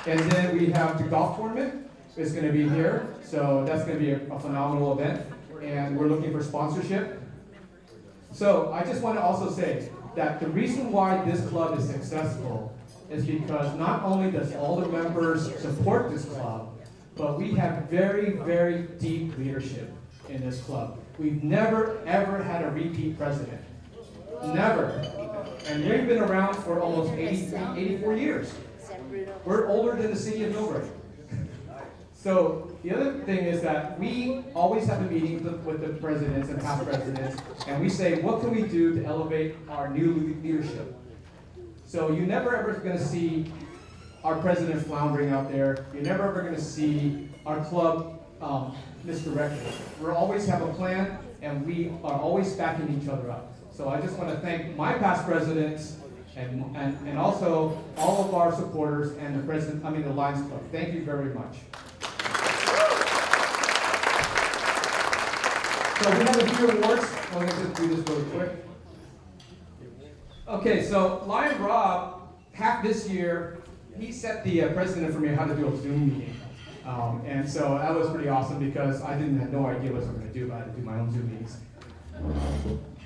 And then we have the golf tournament. It's going to be here. So that's going to be a phenomenal event. And we're looking for sponsorship. So I just want to also say that the reason why this club is successful is because not only does all the members support this club, but we have very, very deep leadership in this club. We've never, ever had a repeat president. Never. And we've been around for almost 84 years. We're older than the city of Millbrae. So the other thing is that we always have a meeting with the presidents and past presidents, and we say, what can we do to elevate our new leadership? So you're never ever going to see our president floundering out there. You're never ever going to see our club misdirected. We always have a plan, and we are always backing each other up. So I just want to thank my past presidents and also all of our supporters and the Lions Club. Thank you very much. So we have a few awards. I'm going to just do this really quick. Okay, so Lion Rob, half this year, he set the precedent for me how to do a Zoom meeting. And so that was pretty awesome because I didn't have no idea what I was going to do, but I had to do my own Zoom meetings.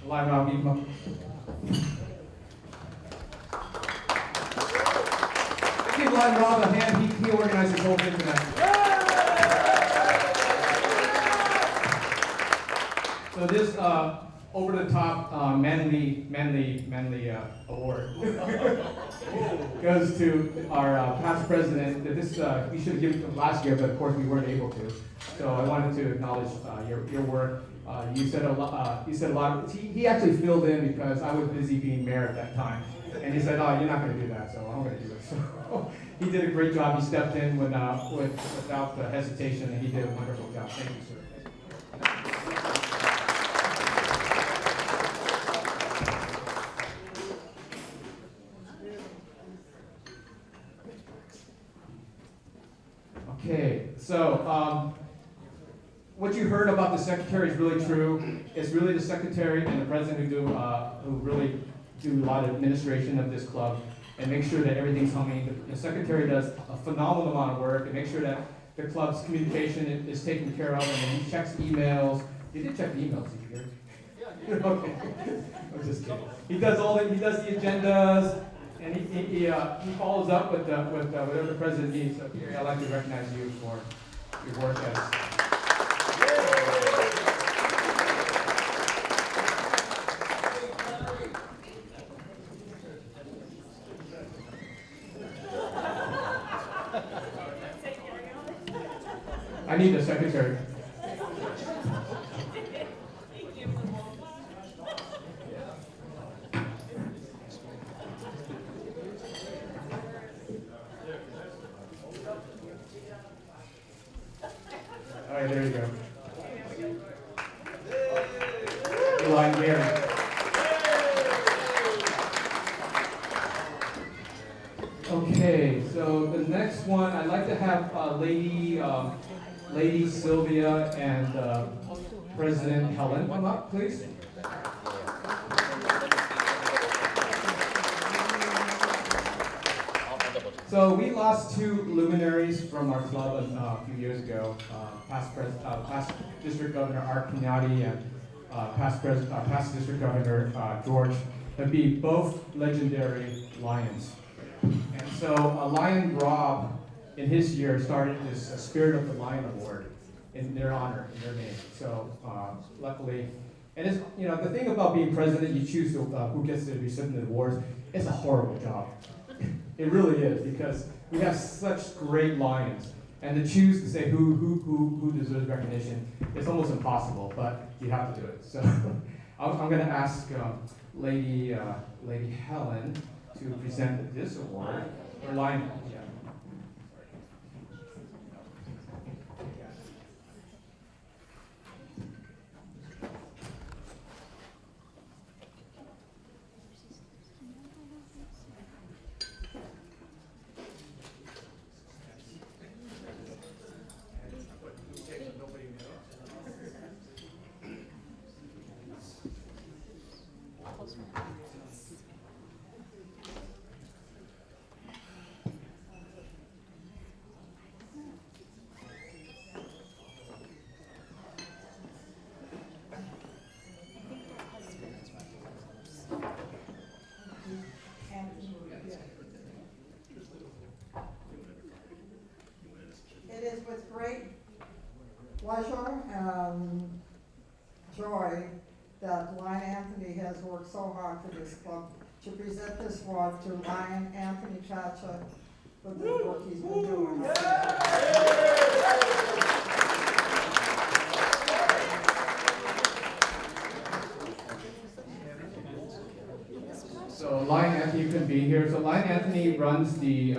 Lion Rob, give him up. Give Lion Rob a hand. He organized this whole thing tonight. So this over-the-top manly award goes to our past president. This we should have given to him last year, but of course we weren't able to. So I wanted to acknowledge your work. You said a lot. He actually filled in because I was busy being mayor at that time, and he said, "Oh, you're not going to do that, so I'm going to do it." So he did a great job. He stepped in without hesitation, and he did a wonderful job. Thank you, sir. Okay, so what you heard about the secretary is really true. It's really the secretary and the president who really do a lot of administration of this club and make sure that everything's humming. The secretary does a phenomenal amount of work and make sure that the club's communication is taken care of, and he checks emails. You did check the emails, did you hear? Okay, I'm just kidding. He does the agendas. And he follows up with whatever the president needs. So Gary, I'd like to recognize you for your work as. I need the secretary. All right, there you go. Lion Gary. Okay, so the next one, I'd like to have Lady Sylvia and President Helen come up, please. So we lost two luminaries from our club a few years ago. Past District Governor Art Kenyati and past District Governor George have been both legendary Lions. And so Lion Rob, in his year, started this Spirit of the Lion Award in their honor, in their name. So luckily, and it's, you know, the thing about being president, you choose who gets to receive the awards. It's a horrible job. It really is, because we have such great Lions, and to choose to say who deserves recognition, it's almost impossible, but you have to do it. So I'm going to ask Lady Helen to present this award for Lion. Yeah. It is with great pleasure and joy that Lion Anthony has worked so hard for this club to present this award to Lion Anthony Chacha for the work he's been doing. So Lion Anthony couldn't be here. So Lion Anthony runs the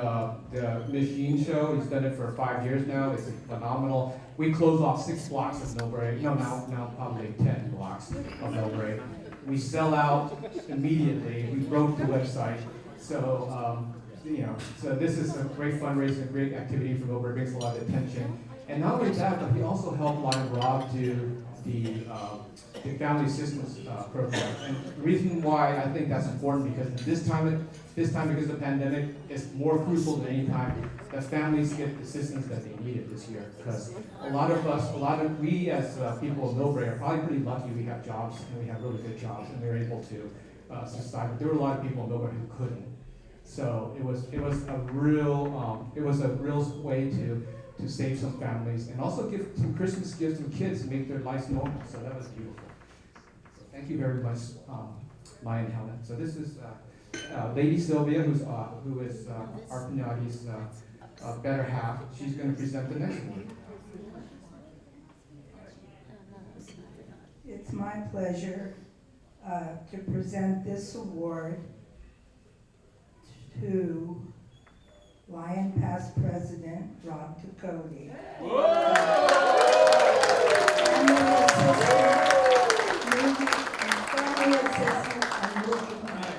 machine show. He's done it for 5 years now. It's phenomenal. We close off 6 blocks of Millbrae. No, now probably 10 blocks of Millbrae. We sell out immediately. We broke the website. So so this is a great fundraiser, a great activity for Millbrae. Brings a lot of attention. And not only that, but he also helped Lion Rob do the family assistance program. And the reason why I think that's important, because this time because of the pandemic, it's more crucial than any time that families get the assistance that they needed this year. Because we as people of Millbrae are probably pretty lucky. We have jobs, and we have really good jobs, and we're able to sustain. But there were a lot of people in Millbrae who couldn't. So it was a real way to save some families, and also give some Christmas gifts to kids to make their lives normal. So that was beautiful. So thank you very much, Lion Helen. So this is Lady Sylvia, who is Art Kenyati's better half. She's going to present the next one. It's my pleasure to present this award to Lion Past President Rob Ducote. Family assistant and moving parents.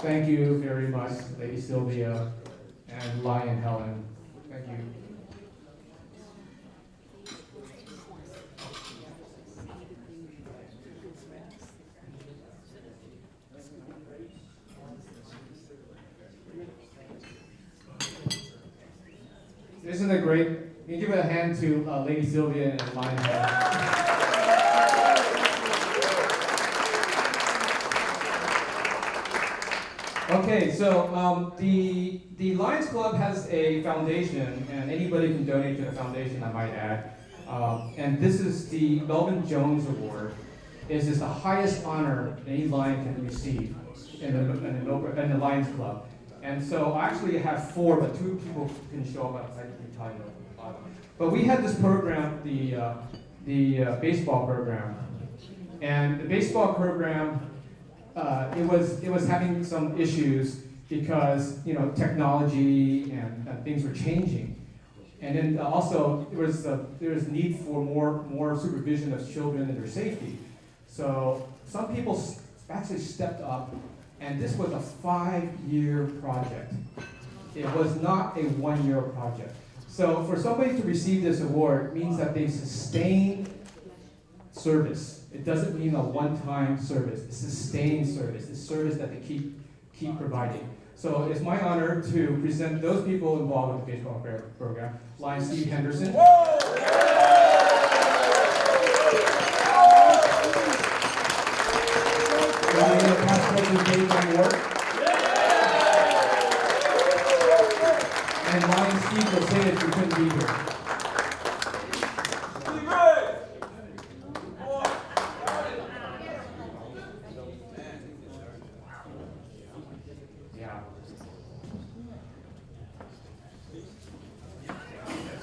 Thank you very much, Lady Sylvia and Lion Helen. Thank you. Isn't it great? Can you give a hand to Lady Sylvia and Lion Helen? Okay, so the Lions Club has a foundation, and anybody can donate to the foundation, I might add. And this is the Melvin Jones Award. This is the highest honor any Lion can receive in the Lions Club. And so I actually have 4, but 2 people can show up outside the time. But we had this program, the baseball program, and the baseball program. It was having some issues because technology and things were changing, and then also there was need for more supervision of children and their safety. So some people actually stepped up, and this was a 5-year project. It was not a 1-year project. So for somebody to receive this award means that they sustained service. It doesn't mean a one-time service. It's sustained service. It's service that they keep providing. So it's my honor to present those people involved with the baseball program. Lion Steve Henderson. Past President Dave Ward. And Lion Steve will say that you couldn't be here.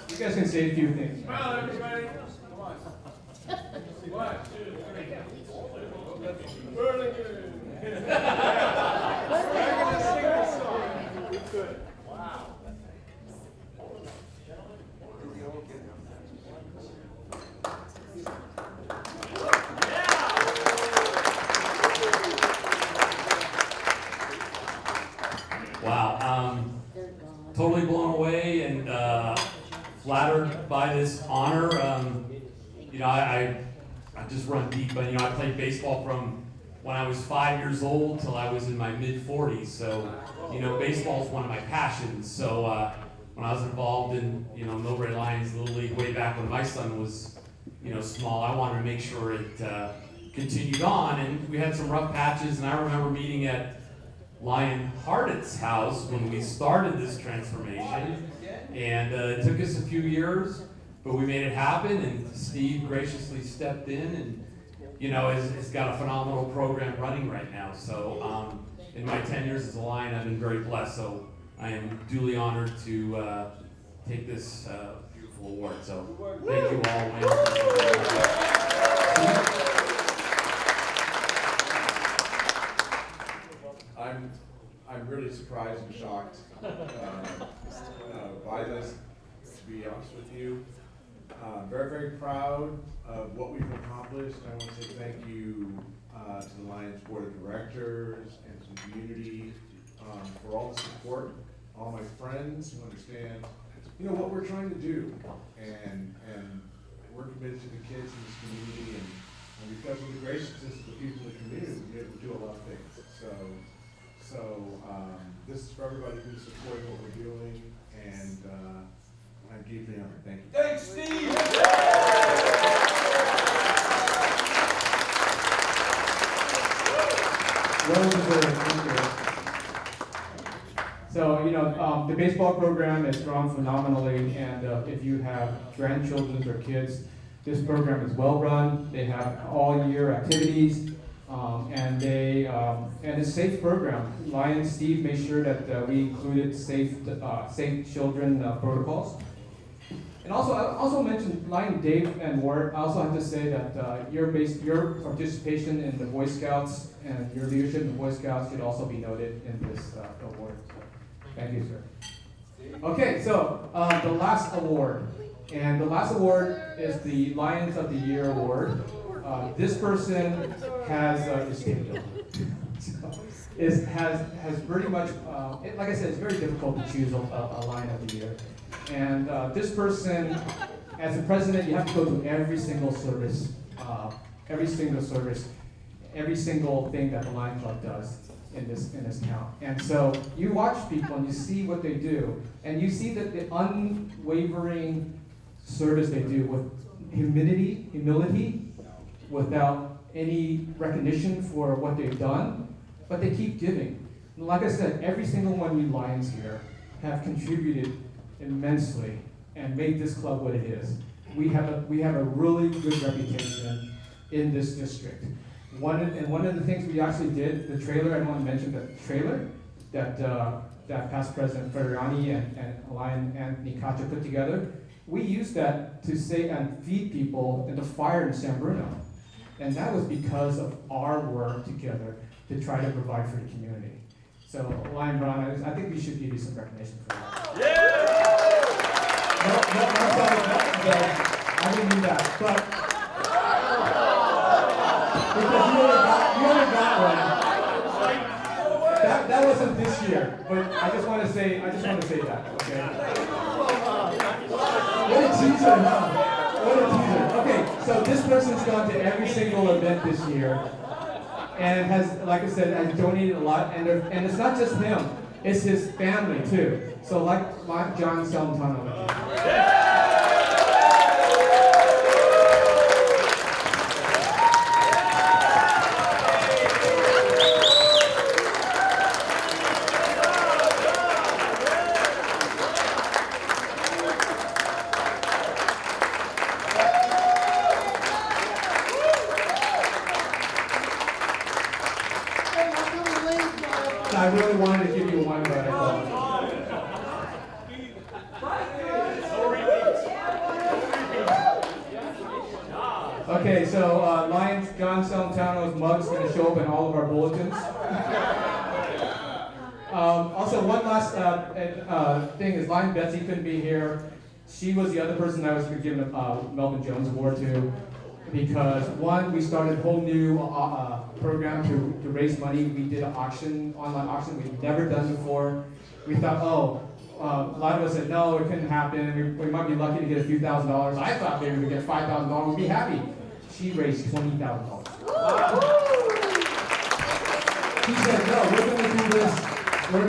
You guys can say a few things. Well, everybody, come on. 1, 2, 3. Burlington. Good. Wow. Wow, totally blown away and flattered by this honor. I just run deep, but I played baseball from when I was 5 years old till I was in my mid-40s. So, baseball is one of my passions. So when I was involved in, Millbrae Lions Little League way back when my son was, small, I wanted to make sure it continued on. And we had some rough patches, and I remember meeting at Lion Hardett's house when we started this transformation. And it took us a few years, but we made it happen, and Steve graciously stepped in and, has got a phenomenal program running right now. So in my 10 years as a Lion, I've been very blessed. So I am duly honored to take this beautiful award. So thank you all. I'm really surprised and shocked by this, to be honest with you. Very, very proud of what we've accomplished. I want to say thank you to the Lions Board of Directors and to the community for all the support, all my friends who understand what we're trying to do, and we're committed to the kids in this community, and because of the graciousness of the people in the community, we've been able to do a lot of things. So this is for everybody who's supporting what we're doing, and I'm deeply honored. Thank you. Thanks, Steve! Well deserved. Thank you. So, the baseball program is run phenomenally, and if you have grandchildren or kids, This program is well run. They have all year activities, and it's a safe program. Lion Steve made sure that we included safe children protocols. And also, I also mentioned Lion Dave and Ward. I also have to say that your participation in the Boy Scouts and your leadership in the Boy Scouts should also be noted in this award. So, thank you, sir. Okay, so the last award. And the last award is the Lions of the Year award. This person has has pretty much, like I said, it's very difficult to choose a Lion of the Year. And this person, as a president, you have to go through every single service, every single thing that the Lion Club does in this town. And so you watch people and you see what they do, and you see that the unwavering service they do with humility, without any recognition for what they've done, but they keep giving. And like I said, every single one of you Lions here have contributed immensely and made this club what it is. We have a really good reputation in this district. One of the things we actually did, the trailer, I want to mention the trailer that past President Ferrani and Lion Anthony Cacha put together. We used that to say and feed people in the fire in San Bruno. And that was because of our work together to try to provide for the community. So, Lion Brown, I think we should give you some recognition for that. I didn't mean that, but because you only got one. That wasn't this year, but I just want to say that, okay? What a teaser, huh? What a teaser. Okay, so this person's gone to every single event this year, and has, like I said, has donated a lot, and it's not just him, it's his family too. So like John Salentano. I really wanted to give you one, but I thought. Okay, so Lion John Celentano's mug's going to show up in all of our bulletins. Also, one last thing is Lion Betsy couldn't be here. She was the other person I was giving a Melvin Jones Award to. Because one, we started a whole new program to raise money. We did an online auction we've never done before. We thought, a lot of us said, no, it couldn't happen. We might be lucky to get a few $1,000s. I thought maybe we'd get $5,000, we'd be happy. She raised $20,000. She said, no, we're gonna do this. We're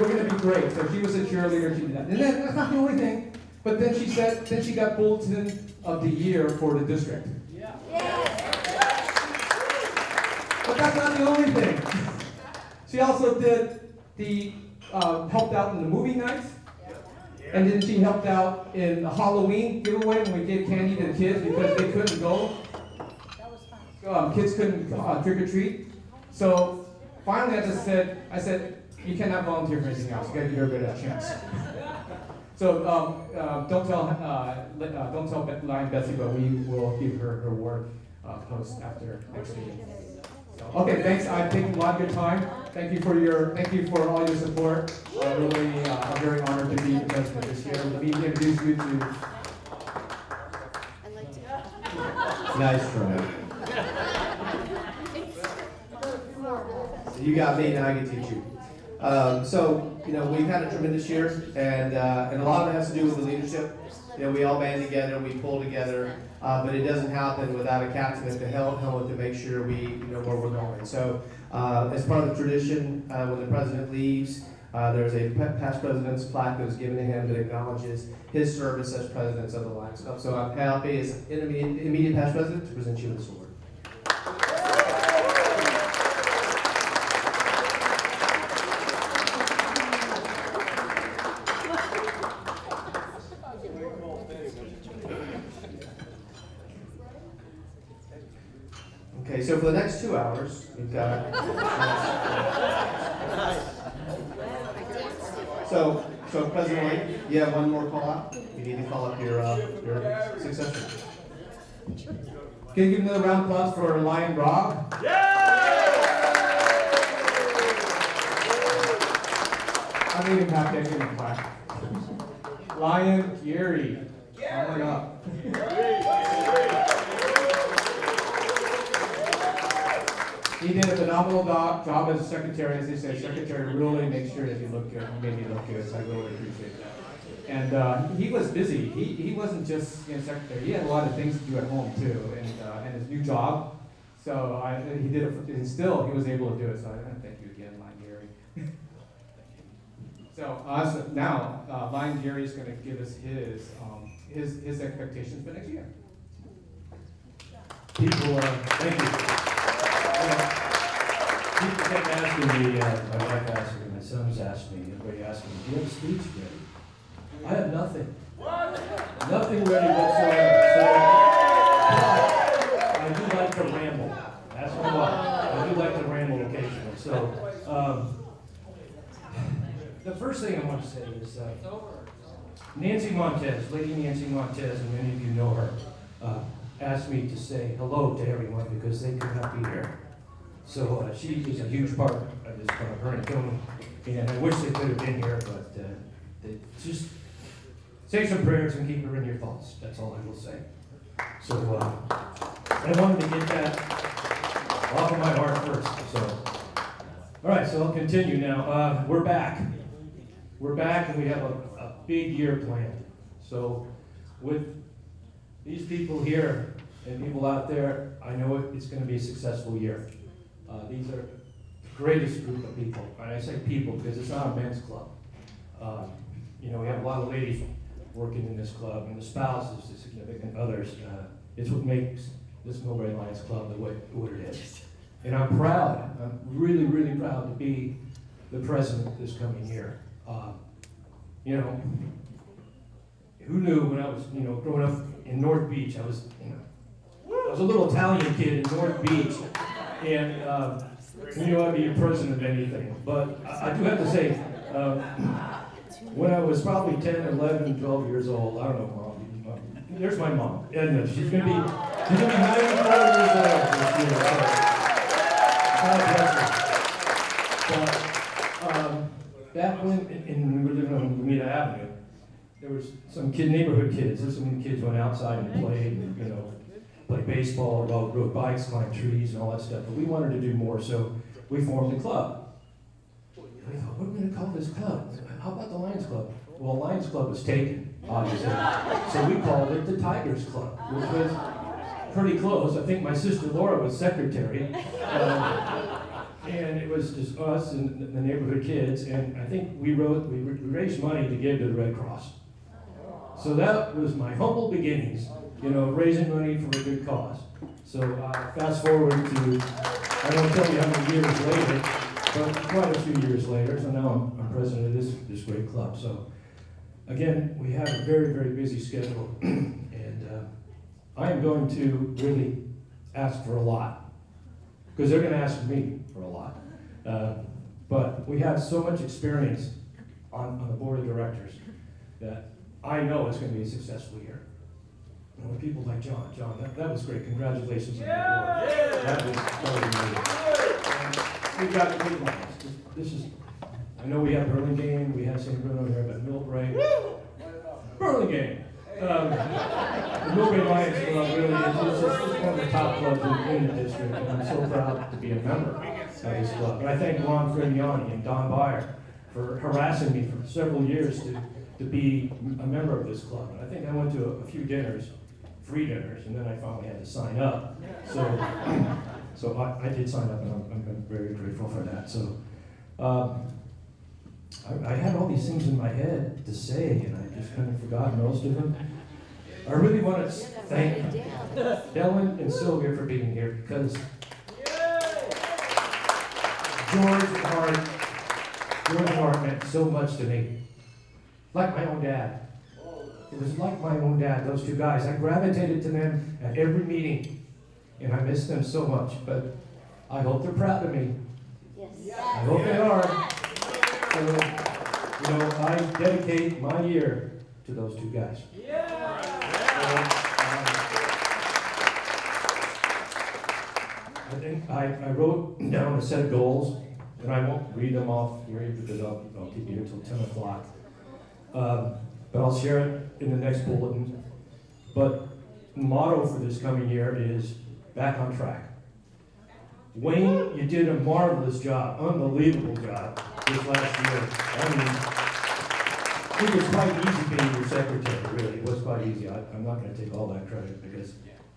gonna be great. So she was a cheerleader, she did that. And then, that's not the only thing. But then she said, she got Bulletin of the Year for the district. But that's not the only thing. She also did helped out in the movie nights. And then she helped out in the Halloween giveaway when we gave candy to the kids because they couldn't go. Kids couldn't trick or treat. So finally I said, you cannot volunteer for anything else. You gotta give everybody a chance. So don't tell Lion Betsy, but we will give her her award post after next meeting. So, okay, thanks. I've taken a lot of your time. Thank you for all your support. Really, I'm very honored to be the president this year. Let me introduce you to. Nice try. So you got me, now I can teach you. We've had a tremendous year, and a lot of it has to do with the leadership. We all band together, we pull together, but it doesn't happen without a captain at the helm to make sure we know where we're going. So, as part of the tradition, when the president leaves, there's a past president's plaque that was given to him that acknowledges his service as president of the Lions Club. So I'm happy as immediate past president to present you with this award. so for the next 2 hours, we've got. So President Lion, you have one more call out? You need to call up your successor. Can you give another round of applause for Lion Rob? I made him happy, I gave him a clap. Lion Gary. Coming up. He did a phenomenal job as a secretary. As they say, secretary really makes sure that you look good. He made me look good, so I really appreciate that. And he was busy. He wasn't just secretary. He had a lot of things to do at home too, and his new job. So he did it, and still he was able to do it. So I want to thank you again, Lion Gary. So now Lion Gary is going to give us his expectations for next year. People, thank you. People kept asking me, my wife asked me, my sons asked me, everybody asked me, do you have a speech ready? I have nothing. Nothing ready whatsoever. So, I do like to ramble. Ask me why. I do like to ramble occasionally. So, the first thing I want to say is Nancy Montez, Lady Nancy Montez, and many of you know her, asked me to say hello to everyone because they could not be here. So she is a huge part of this club, her and Tony, and I wish they could have been here, but they just say some prayers and keep her in your thoughts. That's all I will say. So I wanted to get that off of my heart first. So, all right, so I'll continue now. We're back. We're back, and we have a big year planned. So with these people here and people out there, I know it's going to be a successful year. These are the greatest group of people. And I say people because it's not a men's club. We have a lot of ladies working in this club, and the spouses, the significant others. It's what makes this Millbrae Lions Club what it is. And I'm proud. I'm really, really proud to be the president this coming year. Who knew when I was, growing up in North Beach, I was a little Italian kid in North Beach, and I'd be a president of anything. But I do have to say, when I was probably 10, 11, 12 years old, I don't know, Mom. There's my mom, Edna. She's gonna be 94 years old this year. So, back when we were living on Lameda Avenue, there was some neighborhood kids. Some kids went outside and played, played baseball, rode bikes, climbed trees, and all that stuff. But we wanted to do more, so we formed a club. And we thought, what are we going to call this club? How about the Lions Club? Well, Lions Club was taken, obviously. So we called it the Tigers Club, which was pretty close. I think my sister Laura was secretary. And it was just us and the neighborhood kids, and I think we raised money to give to the Red Cross. So that was my humble beginnings, raising money for a good cause. So fast forward to, I won't tell you how many years later, but quite a few years later, so now I'm president of this great club. So again, we have a very, very busy schedule, and I am going to really ask for a lot, because they're going to ask me for a lot. But we have so much experience on the board of directors that I know it's going to be a successful year. With people like John, that was great. Congratulations on the board. That was amazing. We've got the big Lions. I know we have Burlingame, we have St. Bruno here, but Millbrae, Burlingame. The Millbrae Lions Club really is one of the top clubs in the district, and I'm so proud to be a member of this club. And I thank Ron Frimiani and Don Byer for harassing me for several years to be a member of this club. And I think I went to a few dinners, free dinners, and then I finally had to sign up. So I did sign up, and I'm very grateful for that. So I had all these things in my head to say, and I just kind of forgot most of them. I really want to thank Ellen and Sylvia for being here, because George Hart meant so much to me. Like my own dad. It was like my own dad, those two guys. I gravitated to them at every meeting. and I miss them so much, but I hope they're proud of me. Yes. I hope they are. So, you know, I dedicate my year to those two guys. I think I wrote down a set of goals, and I won't read them off here because I'll keep you here till 10 o'clock. But I'll share it in the next bulletin. But the motto for this coming year is back on track. Wayne, you did a marvelous job, unbelievable job this last year. I mean, it was quite easy being your secretary, really. It was quite easy. I'm not going to take all that credit because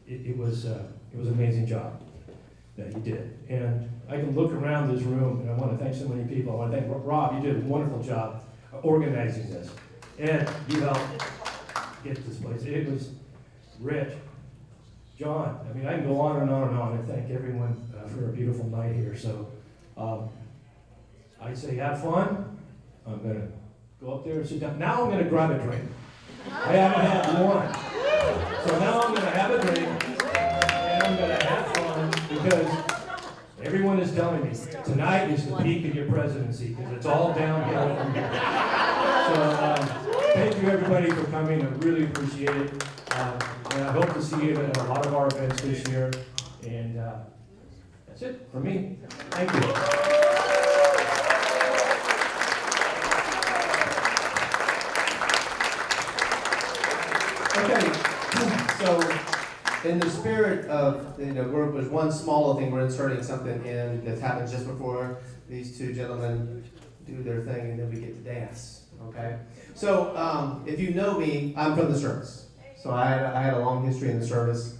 it was an amazing job that you did. And I can look around this room, and I want to thank so many people. I want to thank Rob. You did a wonderful job organizing this. Ed, you helped get this place. It was Rich, John. I mean, I can go on and on and on and thank everyone for a beautiful night here. So I say have fun. I'm going to go up there and sit down. Now I'm going to grab a drink. I haven't had one. So now I'm going to have a drink, and I'm going to have fun because everyone is telling me tonight is the peak of your presidency because it's all downhill from here. So thank you everybody for coming. I really appreciate it. And I hope to see you at a lot of our events this year. And that's it for me. Thank you. Okay, so in the spirit of, there's one small thing, we're inserting something in that happens just before these two gentlemen do their thing, and then we get to dance, okay? So if you know me, I'm from the service. So I had a long history in the service.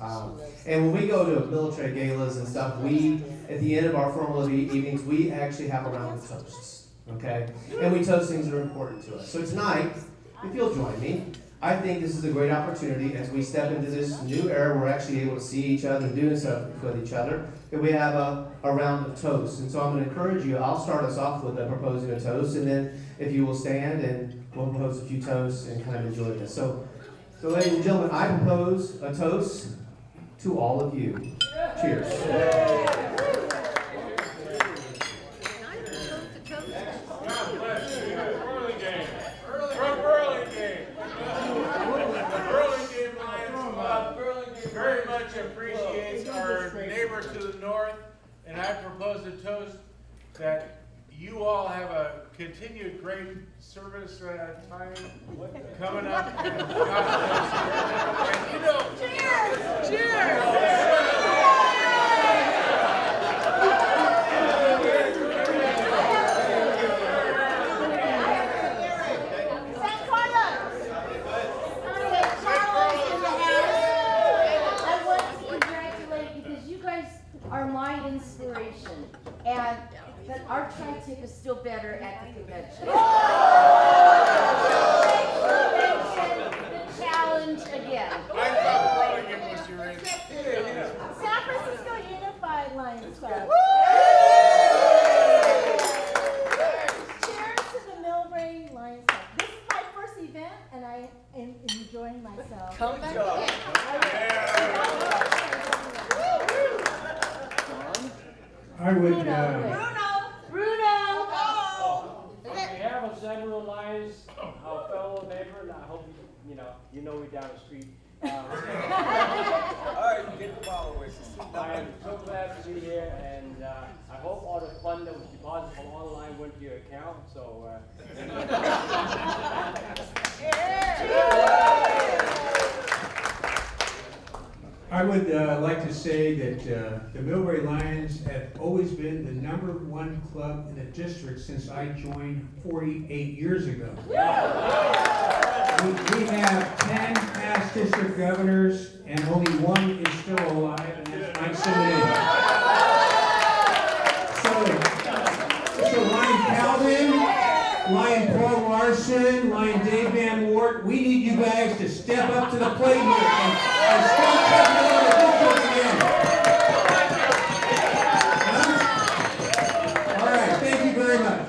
And when we go to military galas and stuff, we, at the end of our formal evenings, we actually have a round of toasts, okay? And we toast things that are important to us. So tonight, if you'll join me, I think this is a great opportunity as we step into this new era. We're actually able to see each other and do stuff with each other. And we have a round of toasts. And so I'm going to encourage you. I'll start us off with proposing a toast, and then if you will stand and we'll propose a few toasts and kind of enjoy this. So ladies and gentlemen, I propose a toast to all of you. Cheers. Very much appreciates our neighbor to the north, and I propose a toast that you all have a continued great service time coming up. And you know, cheers! Cheers! Are my inspiration, and but our tri-tip is still better at the convention. The challenge again. I thought Burlingame was your answer. San Francisco Unified Lions Club. Cheers to the Millbrae Lions Club. This is my first event, and I am enjoying myself. Come back. I would, Bruno. On behalf of Central Lions, our fellow neighbor, and I hope you know we down the street. All right, you get the ball away. I am so glad to be here, and I hope all the fund that was deposited from online went to your account. So. I would like to say that the Millbrae Lions have always been the #1 club in the district since I joined 48 years ago. We have 10 past district governors, and only one is still alive, and that's Mike Simonelli. So Lion Calvin, Lion Paul Larson, Lion Dave Van Wart, we need you guys to step up to the plate here and start taking over the district again. Huh? All right, thank you very much.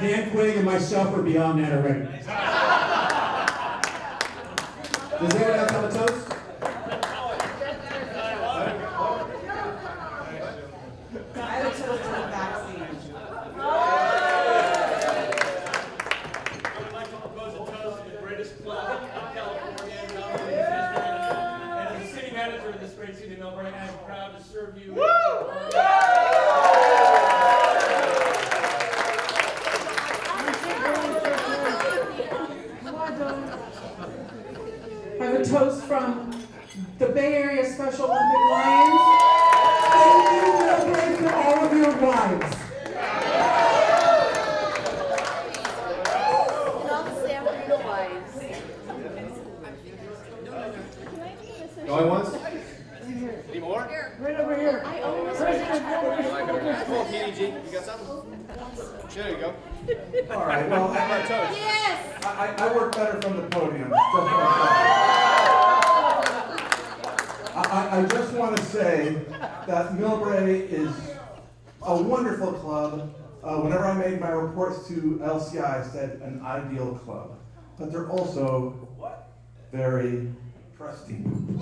Dan Quigg and myself are beyond that already. Does anyone else have a toast? I have a toast to the vaccine. I would like to propose a toast to the greatest club of California and as the city manager of this great city of Millbrae, I am proud to serve you. I have a toast from the Bay Area Special Olympic Lions. Thank you, Millbrae, for all of your wives. And all the San Bruno wives. Going once? Any more? Right over here. I almost Come on, PDG, you got something? There you go. All right, well, Yes! I work better from the podium. I just want to say that Millbrae is a wonderful club. Whenever I made my reports to LCI, I said an ideal club. But they're also very trusting.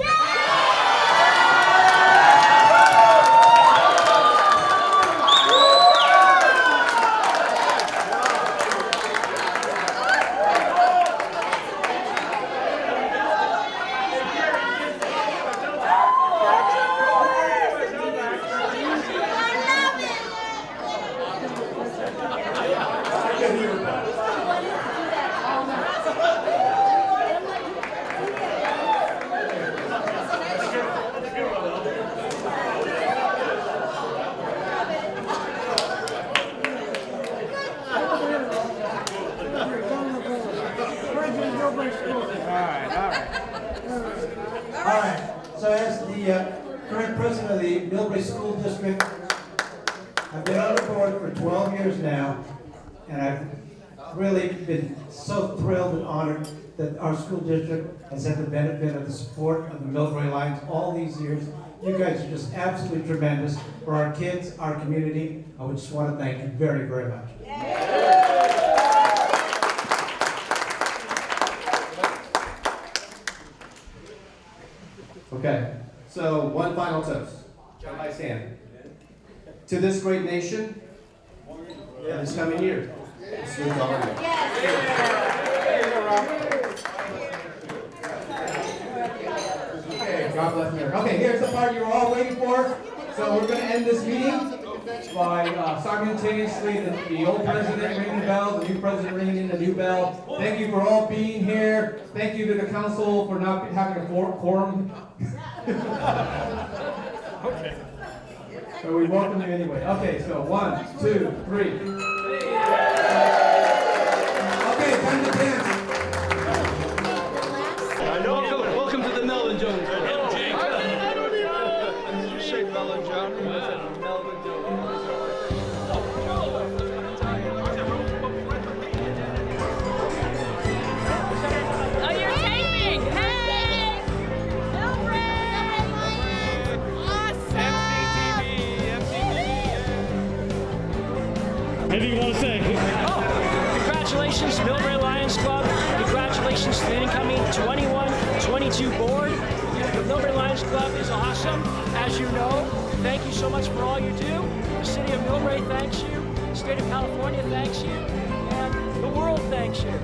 All right, so as the current president of the Millbrae School District, I've been on the board for 12 years now, and I've really been so thrilled and honored that our school district has had the benefit of the support of the Millbrae Lions all these years. You guys are just absolutely tremendous for our kids, our community. I would just want to thank you very, very much. Okay, so one final toast. Everybody stand. To this great nation, this coming year. Salute to all of you. Okay, God bless America. Okay, here's the part you were all waiting for. So we're going to end this meeting by simultaneously the old president ringing the bell, the new president ringing in the new bell. Thank you for all being here. Thank you to the council for not having a quorum. Okay. So we welcome you anyway. Okay, so 1, 2, 3. Okay, time to dance. Welcome to the Melvin Jones. Did you say Melvin Jones? Melvin Jones. Oh, you're taping! Hey! Anything you want to say? Oh, congratulations, Millbrae Lions Club. Congratulations to the incoming 21-22 board. The Millbrae Lions Club is awesome, as you know. Thank you so much for all you do. The city of Millbrae thanks you. The state of California thanks you. And the world thanks you.